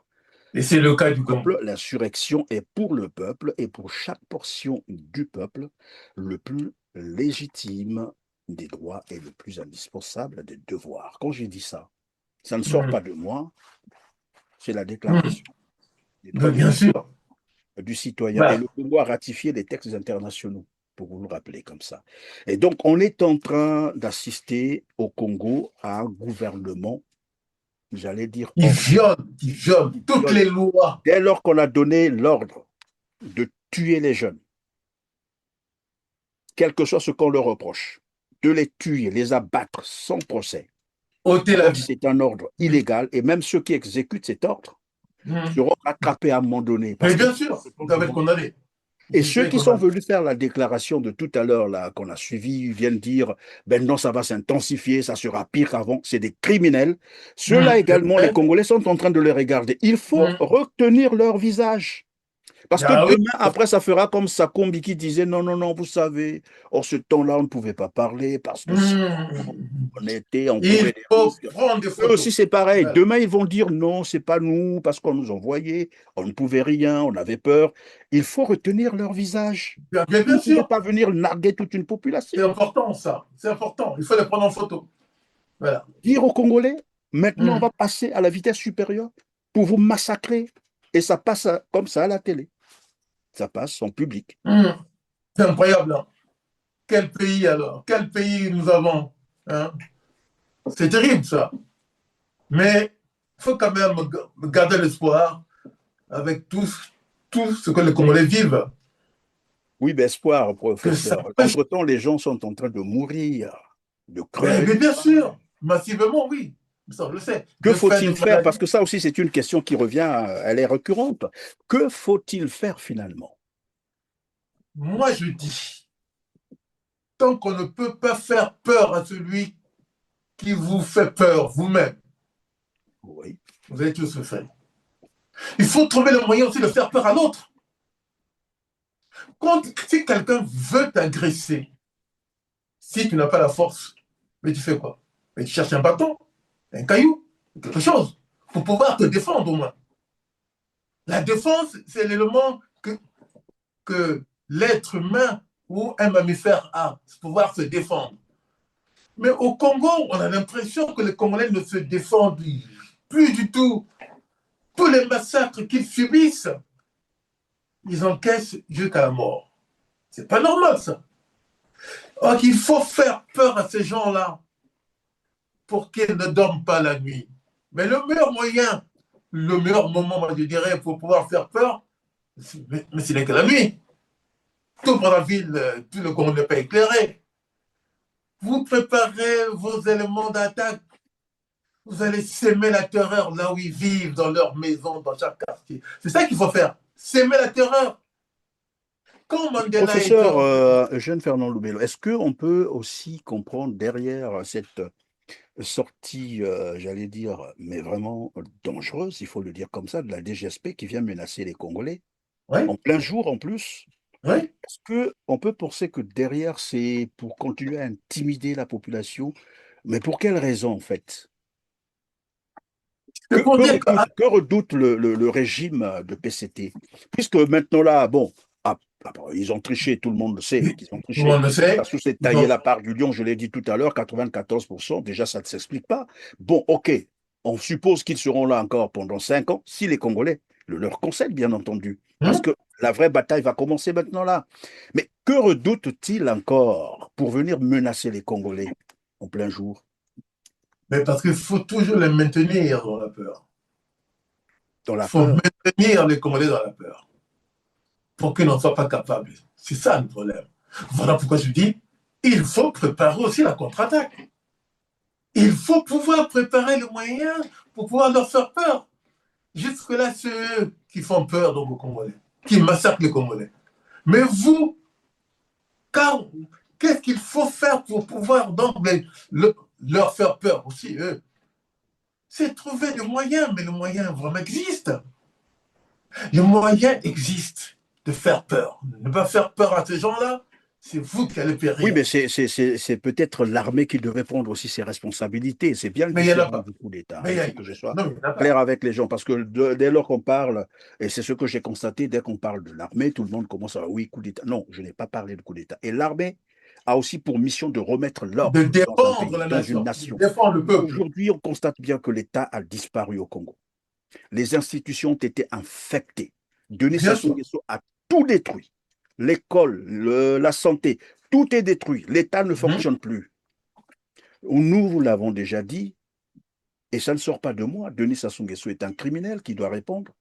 Speaker 2: et c'est le cas du
Speaker 1: peuple, l'insurrection est pour le peuple et pour chaque portion du peuple le plus légitime des droits et le plus indispensable des devoirs. Quand j'ai dit ça, ça ne sort pas de moi, c'est la déclaration des droits
Speaker 2: bien sûr.
Speaker 1: Du citoyen. Et le Congo a ratifié les textes internationaux, pour vous le rappeler comme ça. Et donc, on est en train d'assister au Congo à un gouvernement j'allais dire,
Speaker 2: Ils violent toutes les lois.
Speaker 1: Dès lors qu'on a donné l'ordre de tuer les jeunes, quel que soit ce qu'on leur reproche, de les tuer, les abattre sans procès, c'est un ordre illégal, et même ceux qui exécutent cet ordre seront rattrapés à un moment donné.
Speaker 2: Mais bien sûr, vous doivent être condamnés.
Speaker 1: Et ceux qui sont venus faire la déclaration de tout à l'heure, là, qu'on a suivi, viennent dire, ben non, ça va s'intensifier, ça sera pire qu'avant, c'est des criminels. Ceux-là également, les Congolais sont en train de les regarder. Il faut retenir leur visage. Parce que demain, après, ça fera comme Sakombi qui disait, non, non, non, vous savez, en ce temps-là, on ne pouvait pas parler parce que si on était, on
Speaker 2: Il faut prendre des
Speaker 1: eux
Speaker 2: photos.
Speaker 1: aussi, c'est pareil.
Speaker 2: Voilà.
Speaker 1: Demain, ils vont dire, non, c'est pas nous, parce qu'on nous envoyait, on ne pouvait rien, on avait peur. Il faut retenir leur visage.
Speaker 2: Bien
Speaker 1: Ils ne
Speaker 2: sûr.
Speaker 1: peuvent pas venir narguer toute une
Speaker 2: C'est
Speaker 1: population.
Speaker 2: important, ça. C'est important. Il faut les prendre en photo. Voilà.
Speaker 1: Dire aux Congolais, maintenant, on va passer à la vitesse supérieure pour vous massacrer. Et ça passe comme ça à la télé. Ça passe en public.
Speaker 2: C'est incroyable. Hein. Quel pays alors? Quel pays nous avons, hein? C'est terrible ça. Mais il faut quand même garder l'espoir avec tout ce que les Congolais vivent.
Speaker 1: Oui, mais espoir, professeur. Entre-temps, les gens sont en train de mourir, de crever.
Speaker 2: Mais bien sûr, massivement, oui. Ça, on le sait.
Speaker 1: Que faut-il faire? Parce que ça aussi, c'est une question qui revient, elle est récurrente. Que faut-il faire finalement?
Speaker 2: Moi, je dis, tant qu'on ne peut pas faire peur à celui qui vous fait peur vous-même,
Speaker 1: oui,
Speaker 2: vous allez tous souffrir. Il faut trouver le moyen aussi de faire peur à l'autre. Si quelqu'un veut t'agresser, si tu n'as pas la force, mais tu fais quoi? Mais tu cherches un bâton, un caillou, quelque chose, pour pouvoir te défendre au moins. La défense, c'est l'élément que l'être humain ou un mammifère a, c'est pouvoir se défendre. Mais au Congo, on a l'impression que les Congolais ne se défendent plus du tout. Tous les massacres qu'ils subissent, ils encaissent jusqu'à la mort. C'est pas normal, ça. Donc, il faut faire peur à ces gens-là pour qu'ils ne dorment pas la nuit. Mais le meilleur moyen, le meilleur moment, moi, je dirais, pour pouvoir faire peur, mais ce n'est que la nuit. Tout dans la ville, tout le Congo n'est pas éclairé. Vous préparez vos éléments d'attaque. Vous allez s'aimer la terreur là où ils vivent, dans leur maison, dans chaque quartier. C'est ça qu'il faut faire. S'aimer la terreur. Quand Mandela
Speaker 1: Professeur Eugène Fernand Loubello, est-ce qu'on peut aussi comprendre derrière cette sortie, j'allais dire, mais vraiment dangereuse, il faut le dire comme ça, de la DGSP qui vient menacer les Congolais, en plein jour en plus? Est-ce qu'on peut penser que derrière, c'est pour continuer à intimider la population? Mais pour quelle raison, en fait? Que redoute le régime de PCT? Puisque maintenant, là, bon, ils ont triché, tout le monde le sait qu'ils ont triché.
Speaker 2: Tout le monde le sait.
Speaker 1: Parce que c'est taillé la part du lion, je l'ai dit tout à l'heure, 94%, déjà ça ne s'explique pas. Bon, ok, on suppose qu'ils seront là encore pendant 5 ans, si les Congolais le leur concèdent, bien entendu. Parce que la vraie bataille va commencer maintenant là. Mais que redoutent-ils encore pour venir menacer les Congolais en plein jour?
Speaker 2: Mais parce qu'il faut toujours les maintenir dans la peur.
Speaker 1: Il
Speaker 2: faut maintenir les Congolais dans la peur. Pour qu'ils n'en soient pas capables. C'est ça le problème. Voilà pourquoi je dis, il faut préparer aussi la contre-attaque. Il faut pouvoir préparer le moyen pour pouvoir leur faire peur. Jusque-là, c'est eux qui font peur donc, aux Congolais, qui massacrent les Congolais. Mais vous, qu'est-ce qu'il faut faire pour pouvoir donc leur faire peur aussi, eux? C'est trouver des moyens, mais le moyen vraiment existe. Le moyen existe de faire peur. Ne pas faire peur à ces gens-là, c'est vous qui allez périr.
Speaker 1: Oui, mais c'est peut-être l'armée qui devrait prendre aussi ses responsabilités. C'est bien le du coup d'État. Il faut que je sois clair avec les gens. Parce que dès lors qu'on parle, et c'est ce que j'ai constaté, dès qu'on parle de l'armée, tout le monde commence à dire oui, coup d'État. Non, je n'ai pas parlé de coup d'État. Et l'armée a aussi pour mission de remettre l'ordre dans une nation.
Speaker 2: De défendre le peuple.
Speaker 1: Aujourd'hui, on constate bien que l'État a disparu au Congo. Les institutions ont été infectées. Denis Sassou Nguesso a tout détruit. L'école, la santé, tout est détruit. L'État ne fonctionne plus. Nous, vous l'avons déjà dit, Et ça ne sort pas de moi. Denis Sassou Nguesso est un criminel qui doit répondre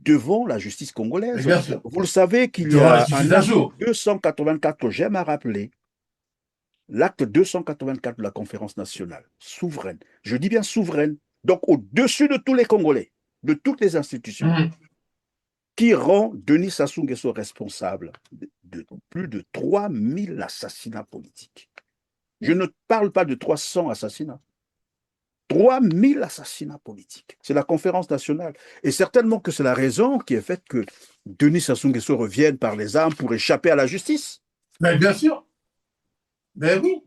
Speaker 1: devant la justice congolaise.
Speaker 2: Bien sûr.
Speaker 1: Vous le savez qu'il y
Speaker 2: Devant la
Speaker 1: a
Speaker 2: justice
Speaker 1: un
Speaker 2: d'un
Speaker 1: acte
Speaker 2: jour.
Speaker 1: 284 que j'aime à rappeler, l'acte 284 de la conférence nationale, souveraine. Je dis bien souveraine, donc au-dessus de tous les Congolais, de toutes les institutions, qui rend Denis Sassou Nguesso responsable de plus de 3000 assassinats politiques. Je ne parle pas de 300 assassinats. 3000 assassinats politiques. C'est la conférence nationale. Et certainement que c'est la raison qui est faite que Denis Sassou Nguesso revienne par les armes pour échapper à la justice.
Speaker 2: Mais bien sûr. Mais oui.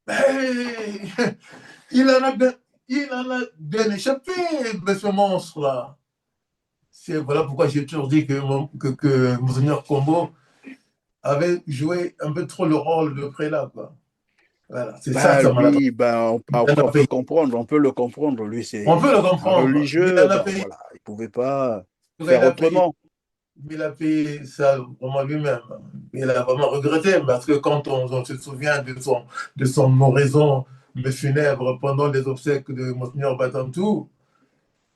Speaker 2: Mais il en a bien échappé, mais ce monstre-là. Voilà pourquoi j'ai toujours dit que Monseigneur Kombo avait joué un peu trop le rôle de prélat, quoi. Voilà, c'est ça m'a
Speaker 1: lui, on peut le comprendre. Lui, c'est
Speaker 2: on peut le
Speaker 1: un
Speaker 2: comprendre.
Speaker 1: religieux. Voilà, il ne pouvait pas faire autrement.
Speaker 2: Il a payé ça vraiment lui-même. Il a vraiment regretté parce que quand on se souvient de son oraison funèbre pendant les obsèques de Monseigneur Batantou,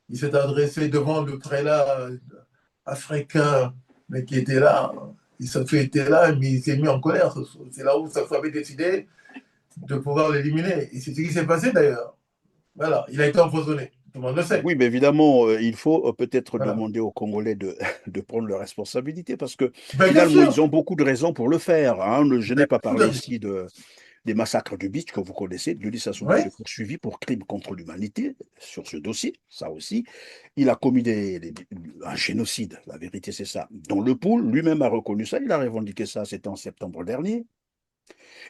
Speaker 2: il s'est adressé devant le prélat africain, mais qui était là. Était là, mais il s'est mis en colère. C'est là où Sassou avait décidé de pouvoir l'éliminer. Et c'est ce qui s'est passé d'ailleurs. Voilà, il a été empoisonné. Tout le monde le sait.
Speaker 1: Oui, mais évidemment, il faut peut-être demander aux Congolais de prendre leurs responsabilités parce que finalement, ils ont beaucoup de raisons pour le faire. Hein. Je n'ai pas parlé ici des massacres du Beach que vous connaissez. Denis Sassou Nguesso est poursuivi pour crimes contre l'humanité sur ce dossier, ça aussi. Il a commis un génocide, la vérité c'est ça. Dont le Poul lui-même a reconnu ça, il a revendiqué ça, c'était en septembre dernier.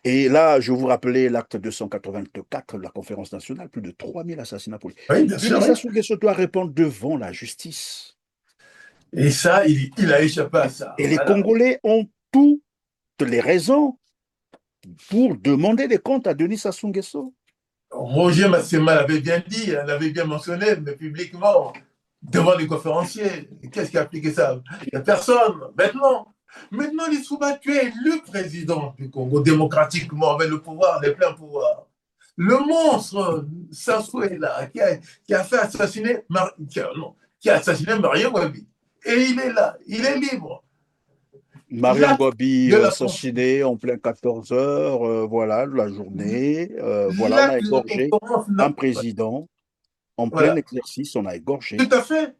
Speaker 1: Et là, je vous rappelais l'acte 284 de la conférence nationale, plus de 3000 assassinats politiques.
Speaker 2: Oui, bien sûr.
Speaker 1: Denis Sassou Nguesso doit répondre devant la justice.
Speaker 2: Et ça, il a échappé à ça.
Speaker 1: Et les Congolais ont toutes les raisons pour demander des comptes à Denis Sassou Nguesso.
Speaker 2: Roger Massema l'avait bien dit, l'avait bien mentionné, mais publiquement, devant les conférenciers. Qu'est-ce qui a appliqué ça? Il n'y a personne. Maintenant, les Souba, tu es le président du Congo, démocratiquement, avec le pouvoir, les pleins pouvoirs. Le monstre, Sassou est là, qui a fait assassiner, qui a assassiné Mario Wabi. Et il est là, il est libre.
Speaker 1: Mario Ngouabi assassiné en plein 14 heures, voilà, de la journée. Voilà, on a égorgé un président en plein exercice, on a égorgé.
Speaker 2: Tout à fait.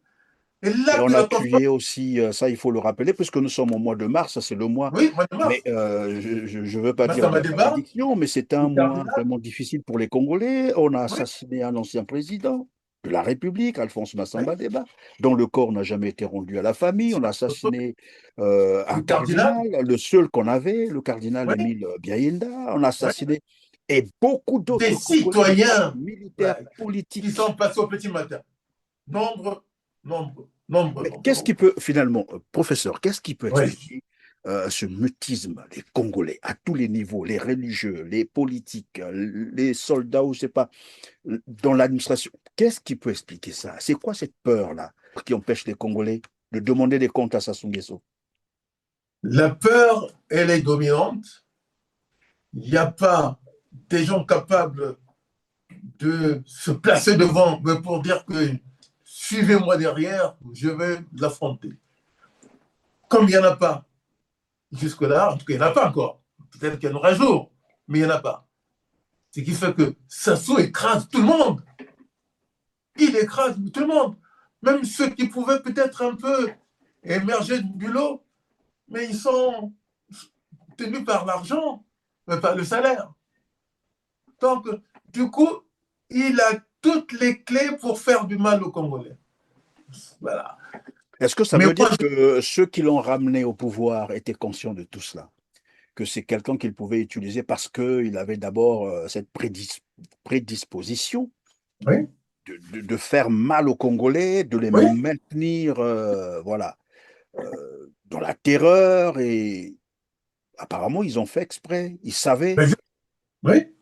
Speaker 1: Et on a tué aussi, ça il faut le rappeler, puisque nous sommes au mois de mars, ça c'est le mois.
Speaker 2: Oui, mois de mars.
Speaker 1: Mais je ne veux pas dire de malédiction, mais c'est un mois vraiment difficile pour les Congolais. On a assassiné un ancien président de la République, Alphonse Massamba Deba, dont le corps n'a jamais été rendu à la famille. On a assassiné un cardinal, le seul qu'on avait, le cardinal Émile Biaïnda. On a assassiné et beaucoup d'autres
Speaker 2: citoyens
Speaker 1: militaires, politiques.
Speaker 2: Qui sont passés au petit matin. Nombre.
Speaker 1: Qu'est-ce qui peut, finalement, professeur, qu'est-ce qui peut expliquer ce mutisme des Congolais à tous les niveaux, les religieux, les politiques, les soldats, ou je sais pas, dans l'administration? Qu'est-ce qui peut expliquer ça? C'est quoi cette peur-là qui empêche les Congolais de demander des comptes à Sassou Nguesso?
Speaker 2: La peur, elle est dominante. Il n'y a pas des gens capables de se placer devant pour dire que suivez-moi derrière, je vais l'affronter. Comme il n'y en a pas jusque-là, en tout cas, il n'y en a pas encore. Peut-être qu'il y en aura un jour, mais il n'y en a pas. Ce qui fait que Sassou écrase tout le monde. Il écrase tout le monde. Même ceux qui pouvaient peut-être un peu émerger du lot, mais ils sont tenus par l'argent, par le salaire. Donc, du coup, il a toutes les clés pour faire du mal aux Congolais. Voilà.
Speaker 1: Est-ce que ça veut dire que ceux qui l'ont ramené au pouvoir étaient conscients de tout cela? Que c'est quelqu'un qu'il pouvait utiliser parce qu'il avait d'abord cette prédisposition de faire mal aux Congolais, de les maintenir voilà, dans la terreur, et apparemment ils ont fait exprès, ils savaient.
Speaker 2: Oui,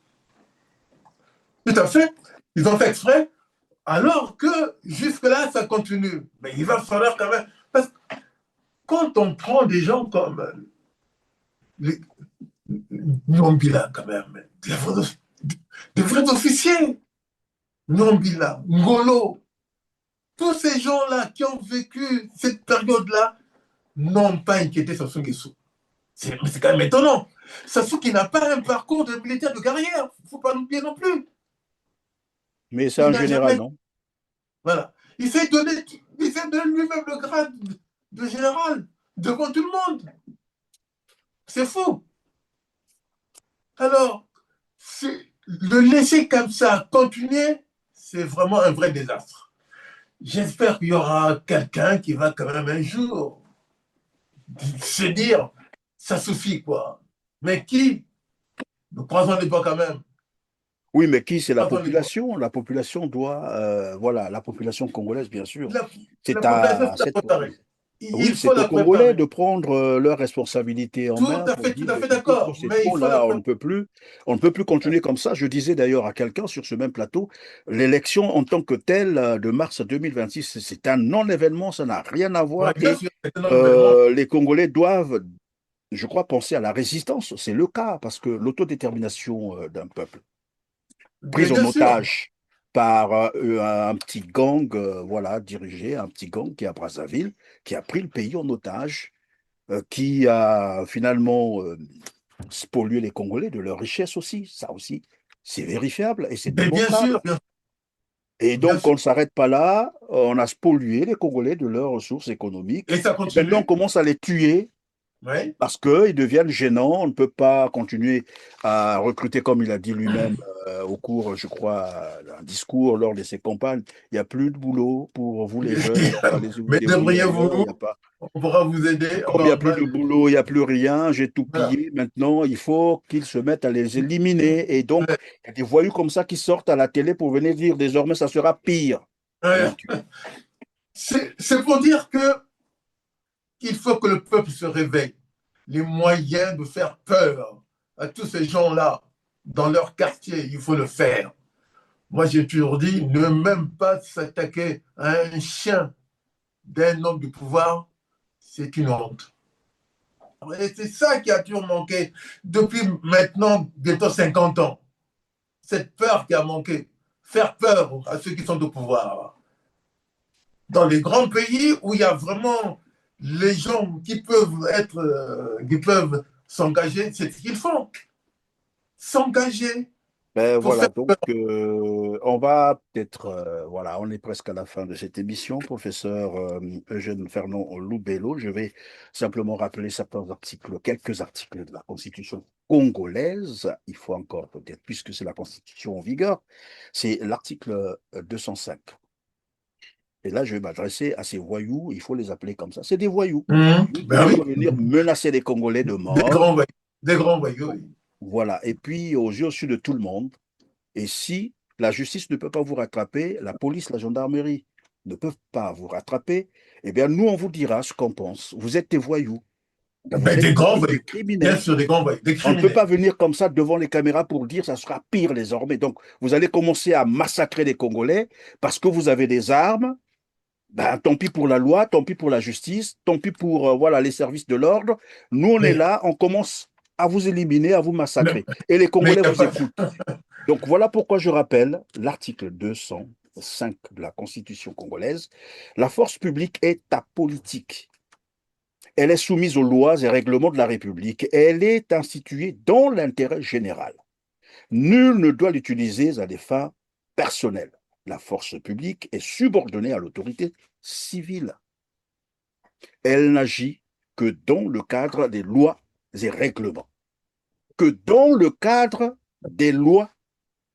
Speaker 2: tout à fait. Ils ont fait exprès, alors que jusque-là, ça continue. Mais il va falloir quand même... Parce que quand on prend des gens comme Nombila, quand même, des vrais officiers, Nombila, Ngolo, tous ces gens-là qui ont vécu cette période-là n'ont pas inquiété Sassou Nguesso. C'est quand même étonnant. Sassou qui n'a pas un parcours de militaire de carrière, il ne faut pas l'oublier non plus.
Speaker 1: Mais c'est en général, non?
Speaker 2: Voilà. Il s'est donné lui-même le grade de général devant tout le monde. C'est fou. Alors, le laisser comme ça continuer, c'est vraiment un vrai désastre. J'espère qu'il y aura quelqu'un qui va quand même un jour se dire, ça suffit quoi. Mais qui? Nous croisons les pas quand même.
Speaker 1: Oui, mais qui? C'est la population. La population doit, voilà, la population congolaise, bien sûr. C'est à cette... Oui, c'est aux Congolais de prendre leurs responsabilités en main.
Speaker 2: Tout à fait d'accord.
Speaker 1: Mais là, on ne peut plus continuer comme ça. Je disais d'ailleurs à quelqu'un sur ce même plateau, l'élection en tant que telle de mars 2026, c'est un non-événement, ça n'a rien à voir. Les Congolais doivent, je crois, penser à la résistance. C'est le cas, parce que l'autodétermination d'un peuple, prise en otage par un petit gang, voilà, dirigé, un petit gang qui est à Brazzaville, qui a pris le pays en otage, qui a finalement spolié les Congolais de leur richesse aussi. Ça aussi, c'est vérifiable et c'est démontrable. Et donc, on ne s'arrête pas là. On a spolié les Congolais de leurs ressources économiques.
Speaker 2: Et ça continue.
Speaker 1: Maintenant, on commence à les tuer.
Speaker 2: Oui.
Speaker 1: Parce qu'ils deviennent gênants, on ne peut pas continuer à recruter, comme il a dit lui-même au cours, je crois, d'un discours lors de ses campagnes. Il n'y a plus de boulot pour vous les jeunes.
Speaker 2: Mais débrouillez-vous, on pourra vous aider.
Speaker 1: Comme il n'y a plus de boulot, il n'y a plus rien, j'ai tout pillé. Maintenant, il faut qu'ils se mettent à les éliminer. Et donc, il y a des voyous comme ça qui sortent à la télé pour venir dire désormais, ça sera pire.
Speaker 2: C'est pour dire qu'il faut que le peuple se réveille. Les moyens de faire peur à tous ces gens-là dans leur quartier, il faut le faire. Moi, j'ai toujours dit, ne même pas s'attaquer à un chien d'un homme du pouvoir, c'est une honte. Et c'est ça qui a toujours manqué depuis maintenant bientôt 50 ans. Cette peur qui a manqué. Faire peur à ceux qui sont au pouvoir. Dans les grands pays où il y a vraiment les gens qui peuvent s'engager, c'est ce qu'ils font. S'engager.
Speaker 1: Ben voilà, donc on va peut-être, voilà, on est presque à la fin de cette émission, professeur Eugène Fernand Loubello. Je vais simplement rappeler certains articles, quelques articles de la Constitution congolaise. Il faut encore peut-être, puisque c'est la Constitution en vigueur, c'est l'article 205. Et là, je vais m'adresser à ces voyous, il faut les appeler comme ça. C'est des voyous. Ils vont venir menacer les Congolais de mort.
Speaker 2: Des grands voyous, oui.
Speaker 1: Voilà. Et puis, aux yeux de tout le monde, et si la justice ne peut pas vous rattraper, la police, la gendarmerie ne peuvent pas vous rattraper, eh bien, nous, on vous dira ce qu'on pense. Vous êtes des voyous.
Speaker 2: Des grands voyous. Bien sûr, des grands voyous.
Speaker 1: On ne peut pas venir comme ça devant les caméras pour dire que ça sera pire désormais. Donc, vous allez commencer à massacrer les Congolais parce que vous avez des armes. Ben, tant pis pour la loi, tant pis pour la justice, tant pis pour voilà, les services de l'ordre. Nous, on est là, on commence à vous éliminer, à vous massacrer. Et les Congolais vous écoutent. Donc, voilà pourquoi je rappelle l'article 205 de la Constitution congolaise. La force publique est apolitique. Elle est soumise aux lois et règlements de la République. Elle est instituée dans l'intérêt général. Nul ne doit l'utiliser à des fins personnelles. La force publique est subordonnée à l'autorité civile. Elle n'agit que dans le cadre des lois et règlements. Que dans le cadre des lois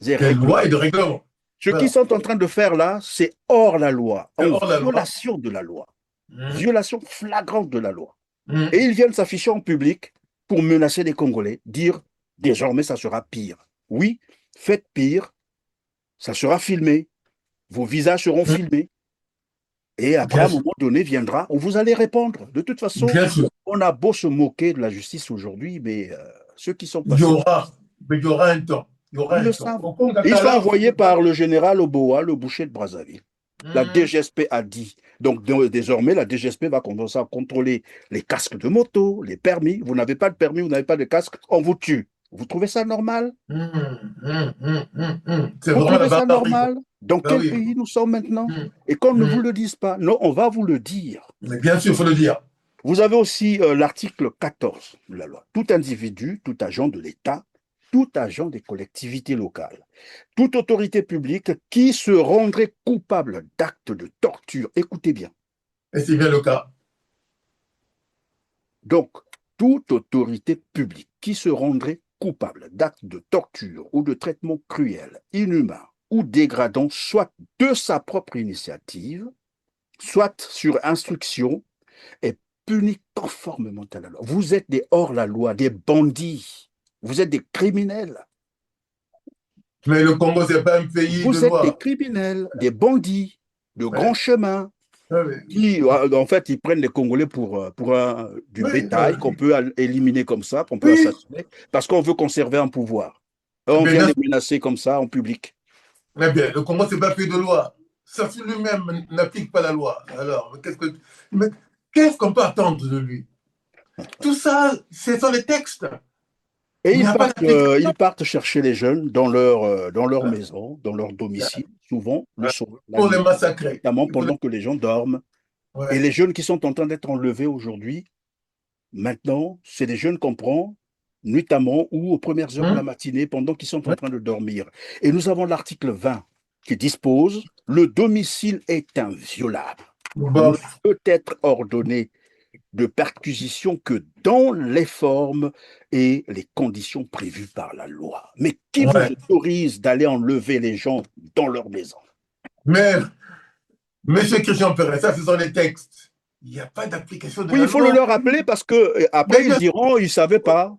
Speaker 1: et règlements.
Speaker 2: Des lois et de règlements.
Speaker 1: Ce qu'ils sont en train de faire là, c'est hors la loi, en violation de la loi. Violation flagrante de la loi. Et ils viennent s'afficher en public pour menacer les Congolais, dire désormais ça sera pire. Oui, faites pire, ça sera filmé. Vos visages seront filmés. Et après, à un moment donné, viendra, on vous allez répondre. De toute façon, on a beau se moquer de la justice aujourd'hui, mais ceux qui sont passés...
Speaker 2: Il y aura un temps.
Speaker 1: Ils le savent. Ils sont envoyés par le général Oboa, le boucher de Brazzaville. La DGSP a dit. Donc, désormais, la DGSP va commencer à contrôler les casques de moto, les permis. Vous n'avez pas de permis, vous n'avez pas de casque, on vous tue. Vous trouvez ça normal?
Speaker 2: C'est
Speaker 1: vous
Speaker 2: trouvez
Speaker 1: ça normal? Dans
Speaker 2: Ben
Speaker 1: quel
Speaker 2: oui.
Speaker 1: pays nous sommes maintenant? Et qu'on ne vous le dise pas. Non, on va vous le dire.
Speaker 2: Mais bien sûr, il faut le dire.
Speaker 1: Vous avez aussi l'article 14 de la loi. Tout individu, tout agent de l'État, tout agent des collectivités locales, toute autorité publique qui se rendrait coupable d'actes de torture, écoutez bien.
Speaker 2: Et c'est bien le cas.
Speaker 1: Donc, toute autorité publique qui se rendrait coupable d'actes de torture ou de traitement cruel, inhumain ou dégradant, soit de sa propre initiative, soit sur instruction, est puni conformément à la loi. Vous êtes des hors-la-loi, des bandits, vous êtes des criminels.
Speaker 2: Mais le Congo, ce n'est pas un pays de
Speaker 1: Vous êtes des
Speaker 2: loi.
Speaker 1: criminels, des bandits de grand chemin,
Speaker 2: Ah oui.
Speaker 1: qui, en fait, ils prennent les Congolais pour du
Speaker 2: Oui,
Speaker 1: bétail
Speaker 2: oui.
Speaker 1: qu'on peut éliminer comme ça, qu'on peut
Speaker 2: Oui.
Speaker 1: assassiner, parce qu'on veut conserver un pouvoir. Et on
Speaker 2: Mais
Speaker 1: vient
Speaker 2: bien-
Speaker 1: les menacer comme ça en public.
Speaker 2: Eh bien, le Congo, ce n'est pas un pays de loi. Sassou lui-même n'applique pas la loi. Alors, qu'est-ce qu'on peut attendre de lui? Tout ça, ce sont les textes.
Speaker 1: Et
Speaker 2: Il n'y a pas d'application.
Speaker 1: ils partent chercher les jeunes dans leur maison, dans leur domicile, souvent le soir, la
Speaker 2: Pour les
Speaker 1: nuit,
Speaker 2: massacrer.
Speaker 1: notamment pendant que les gens dorment.
Speaker 2: Ouais.
Speaker 1: Et les jeunes qui sont en train d'être enlevés aujourd'hui, maintenant, c'est des jeunes qu'on prend nuitamment ou aux premières heures de la matinée pendant qu'ils sont en train de dormir. Et nous avons l'article 20 qui dispose: le domicile est inviolable.
Speaker 2: Bon,
Speaker 1: Ne peut être ordonné de perquisition que dans les formes et les conditions prévues par la loi. Mais qui vous
Speaker 2: ouais.
Speaker 1: autorise d'aller enlever les gens dans leur maison?
Speaker 2: Mais, monsieur Christian Perret, ça, ce sont les textes. Il n'y a pas d'application de
Speaker 1: Oui,
Speaker 2: la
Speaker 1: il faut
Speaker 2: loi.
Speaker 1: le leur rappeler parce que après
Speaker 2: Mais
Speaker 1: ils diront ils ne savaient pas.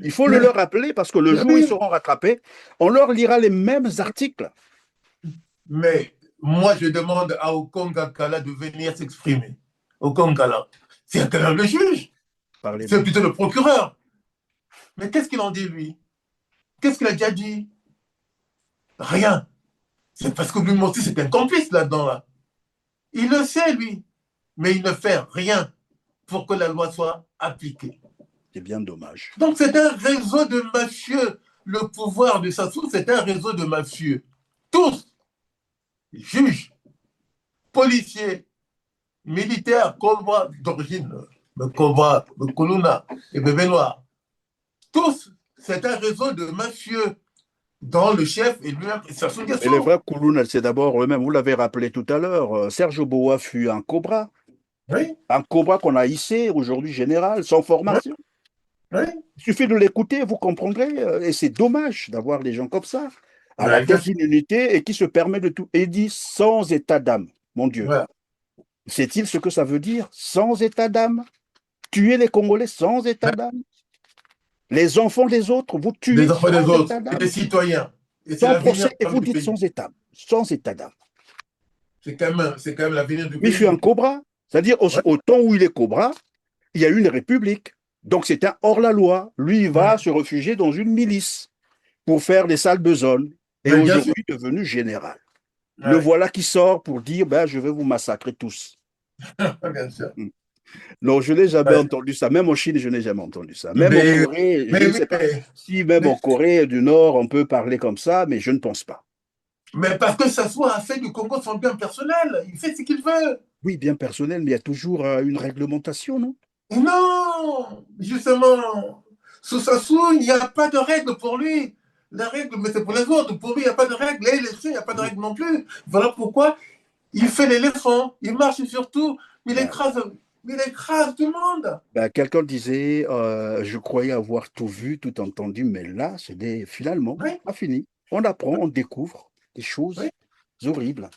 Speaker 1: Il faut le leur rappeler parce que le jour où ils seront rattrapés, on leur lira les mêmes articles.
Speaker 2: Mais moi, je demande à Okonga Kala de venir s'exprimer. Okonga Kala, c'est quand même le juge.
Speaker 1: Parlez-moi.
Speaker 2: C'est plutôt le procureur. Mais qu'est-ce qu'il en dit, lui? Qu'est-ce qu'il a déjà dit? Rien. C'est parce que lui aussi, c'est un complice là-dedans. Là. Il le sait, lui. Mais il ne fait rien pour que la loi soit appliquée.
Speaker 1: C'est bien dommage.
Speaker 2: Donc, c'est un réseau de mafieux. Le pouvoir de Sassou, c'est un réseau de mafieux. Tous, juges, policiers, militaires, Cobra d'origine, Cobra, Kuluna et Bébé Noir. Tous, c'est un réseau de mafieux dont le chef est lui-même Sassou Nguesso.
Speaker 1: Et les vrais Kouloun, c'est d'abord eux-mêmes. Vous l'avez rappelé tout à l'heure. Serge Boa fut un cobra.
Speaker 2: Oui.
Speaker 1: Un cobra qu'on a hissé aujourd'hui général, sans formation.
Speaker 2: Oui.
Speaker 1: Il suffit de l'écouter, vous comprendrez. Et c'est dommage d'avoir des gens comme ça à la
Speaker 2: Ouais,
Speaker 1: tête d'une unité et qui se permet de tout. Et dit sans état d'âme. Mon Dieu.
Speaker 2: Ouais.
Speaker 1: Sait-il ce que ça veut dire? Sans état d'âme? Tuer les Congolais sans état d'âme? Les enfants des autres, vous tuez
Speaker 2: les enfants des
Speaker 1: sans
Speaker 2: autres,
Speaker 1: état d'âme?
Speaker 2: et les citoyens. Et c'est
Speaker 1: Sans
Speaker 2: l'avenir
Speaker 1: procès, et vous
Speaker 2: du
Speaker 1: dites
Speaker 2: pays.
Speaker 1: sans état, sans état d'âme.
Speaker 2: C'est quand même l'avenir du
Speaker 1: Lui
Speaker 2: pays.
Speaker 1: fut un cobra. C'est-à-dire, au temps où il est cobra, il y a eu une république. Donc c'est un hors-la-loi. Lui, il va se réfugier dans une milice pour faire des sales besognes. Et
Speaker 2: Mais bien
Speaker 1: aujourd'hui, devenu général.
Speaker 2: Ouais.
Speaker 1: Le voilà qui sort pour dire, ben, je vais vous massacrer tous.
Speaker 2: Bien sûr.
Speaker 1: Non, je n'ai jamais entendu ça. Même en Chine, je n'ai jamais entendu ça. Même
Speaker 2: Mais-
Speaker 1: en Corée, je ne sais pas si même en Corée du Nord, on peut parler comme ça, mais je ne pense pas.
Speaker 2: Mais parce que Sassou a fait du Congo son bien personnel. Il fait ce qu'il veut.
Speaker 1: Oui, bien personnel, mais il y a toujours une réglementation, non?
Speaker 2: Et non, justement, sous Sassou, il n'y a pas de règle pour lui. La règle, mais c'est pour les autres. Pour lui, il n'y a pas de règle. Et les il n'y a pas de règle non plus. Voilà pourquoi il fait l'éléphant. Il marche sur tout. Il écrase tout le monde.
Speaker 1: Ben, quelqu'un disait, je croyais avoir tout vu, tout entendu, mais là, finalement, pas fini. On apprend, on découvre des choses horribles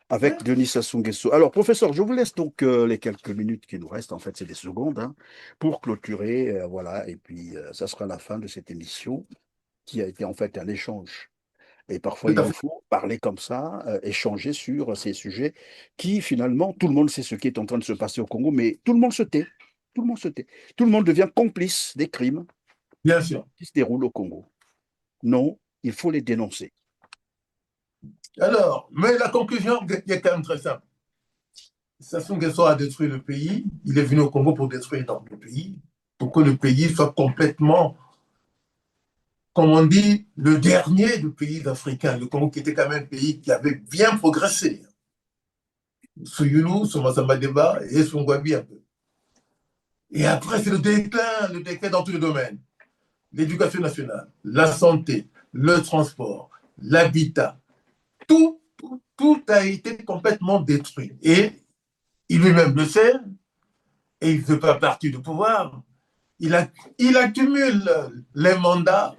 Speaker 1: avec Denis Sassou Nguesso. Alors, professeur, je vous laisse donc les quelques minutes qui nous restent, en fait, c'est des secondes, hein, pour clôturer, voilà, et puis ça sera la fin de cette émission qui a été en fait un échange. Et parfois, il faut parler comme ça, échanger sur ces sujets qui, finalement, tout le monde sait ce qui est en train de se passer au Congo, mais tout le monde se tait. Tout le monde se tait. Tout le monde devient complice des crimes
Speaker 2: Bien sûr.
Speaker 1: qui se déroulent au Congo. Non, il faut les dénoncer.
Speaker 2: Alors, mais la conclusion est quand même très simple. Sassou Nguesso a détruit le pays. Il est venu au Congo pour détruire donc le pays, pour que le pays soit complètement comme on dit, le dernier des pays africains, le Congo qui était quand même un pays qui avait bien progressé. Sous Youlou, sous Massamadeba et sous Ngwabi un peu. Et après, c'est le déclin dans tous les domaines. L'éducation nationale, la santé, le transport, l'habitat, tout a été complètement détruit. Et il lui-même le sait, et il ne fait pas partie du pouvoir. Il accumule les mandats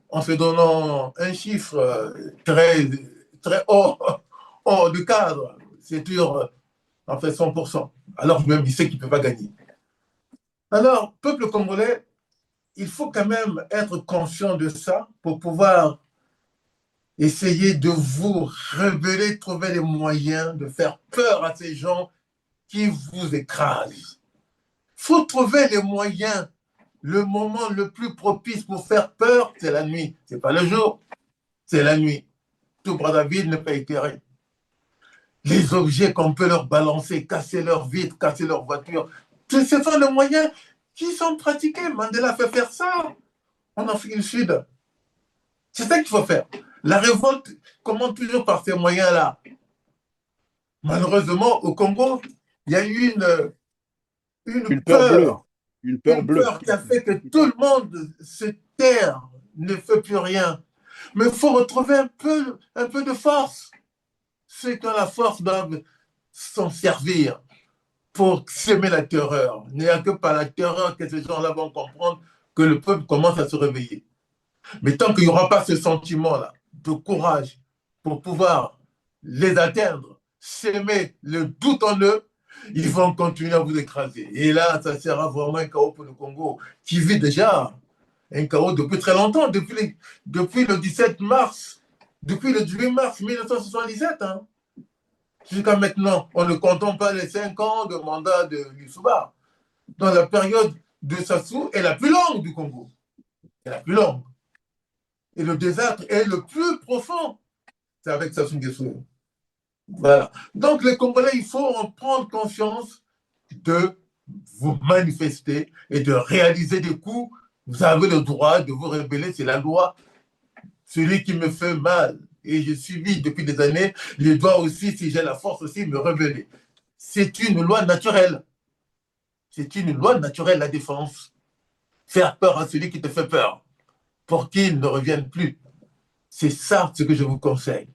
Speaker 2: en se donnant un chiffre très, très haut de cadre. C'est sûr, en fait 100%. Alors même il sait qu'il ne peut pas gagner. Alors, peuple congolais, il faut quand même être conscient de ça pour pouvoir essayer de vous rebeller, trouver les moyens de faire peur à ces gens qui vous écrasent. Il faut trouver les moyens. Le moment le plus propice pour faire peur, c'est la nuit. Ce n'est pas le jour, c'est la nuit. Tout Brazzaville n'est pas éclairé. Les objets qu'on peut leur balancer, casser leurs vitres, casser leurs voitures, ce sont les moyens qui sont pratiqués. Mandela fait faire ça en Afrique du Sud. C'est ça qu'il faut faire. La révolte commence toujours par ces moyens-là. Malheureusement, au Congo, il y a eu une peur. Une peur qui a fait que tout le monde se terre, ne fait plus rien. Mais il faut retrouver un peu de force. Ceux qui ont la force doivent s'en servir pour semer la terreur. Il n'y a que par la terreur que ces gens-là vont comprendre que le peuple commence à se réveiller. Mais tant qu'il n'y aura pas ce sentiment-là de courage pour pouvoir les atteindre, semer le doute en eux, ils vont continuer à vous écraser. Et là, ça sera vraiment un chaos pour le Congo, qui vit déjà un chaos depuis très longtemps, depuis le 17 mars, depuis le 18 mars 1977. Hein. Jusqu'à maintenant, on ne compte pas les 5 ans de mandat de Lissouba. Dans la période de Sassou est la plus longue du Congo. C'est la plus longue. Et le désastre est le plus profond. C'est avec Sassou Nguesso. Voilà. Donc, les Congolais, il faut en prendre conscience de vous manifester et de réaliser des coups. Vous avez le droit de vous rébeller, c'est la loi. Celui qui me fait mal, et je subis depuis des années, je dois aussi, si j'ai la force aussi, me rebeller. C'est une loi naturelle. C'est une loi naturelle, la défense. Faire peur à celui qui te fait peur, pour qu'il ne revienne plus. C'est ça ce que je vous conseille.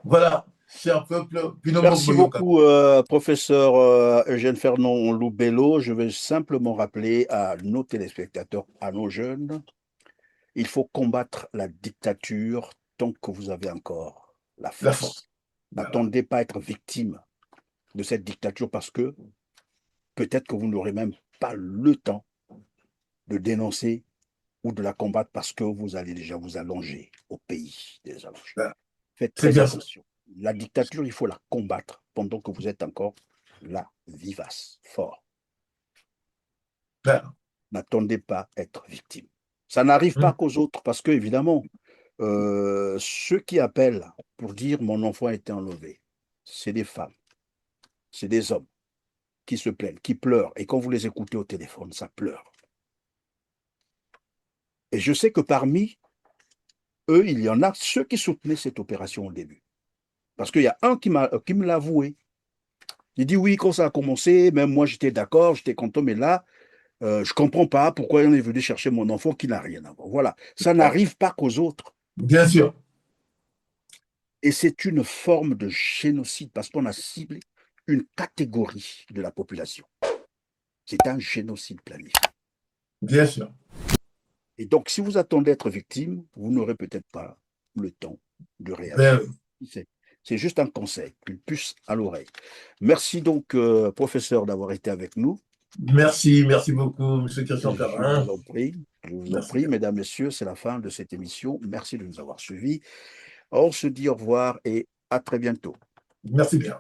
Speaker 2: Voilà. Cher peuple,
Speaker 1: merci beaucoup, professeur Eugène Fernand Loubello. Je vais simplement rappeler à nos téléspectateurs, à nos jeunes, il faut combattre la dictature tant que vous avez encore la force. N'attendez pas à être victime de cette dictature parce que peut-être que vous n'aurez même pas le temps de dénoncer ou de la combattre parce que vous allez déjà vous allonger au pays des allonges. Faites très attention. La dictature, il faut la combattre pendant que vous êtes encore là, vivace, fort. N'attendez pas à être victime. Ça n'arrive pas qu'aux autres, parce que, évidemment, ceux qui appellent pour dire mon enfant a été enlevé, c'est des femmes, c'est des hommes qui se plaignent, qui pleurent. Et quand vous les écoutez au téléphone, ça pleure. Et je sais que parmi eux, il y en a ceux qui soutenaient cette opération au début. Parce qu'il y a un qui me l'a avoué. Il dit oui, quand ça a commencé, même moi j'étais d'accord, j'étais content, mais là, je ne comprends pas pourquoi on est venu chercher mon enfant qui n'a rien à voir. Voilà, ça n'arrive pas qu'aux autres.
Speaker 2: Bien sûr.
Speaker 1: Et c'est une forme de génocide parce qu'on a ciblé une catégorie de la population. C'est un génocide planifié.
Speaker 2: Bien sûr.
Speaker 1: Et donc, si vous attendez être victime, vous n'aurez peut-être pas le temps de réagir. C'est juste un conseil, une puce à l'oreille. Merci donc, professeur, d'avoir été avec nous.
Speaker 2: Merci beaucoup, M. Christian Carin.
Speaker 1: Je vous en prie, mesdames, messieurs, c'est la fin de cette émission. Merci de nous avoir suivis. On se dit au revoir et à très bientôt.
Speaker 2: Merci bien.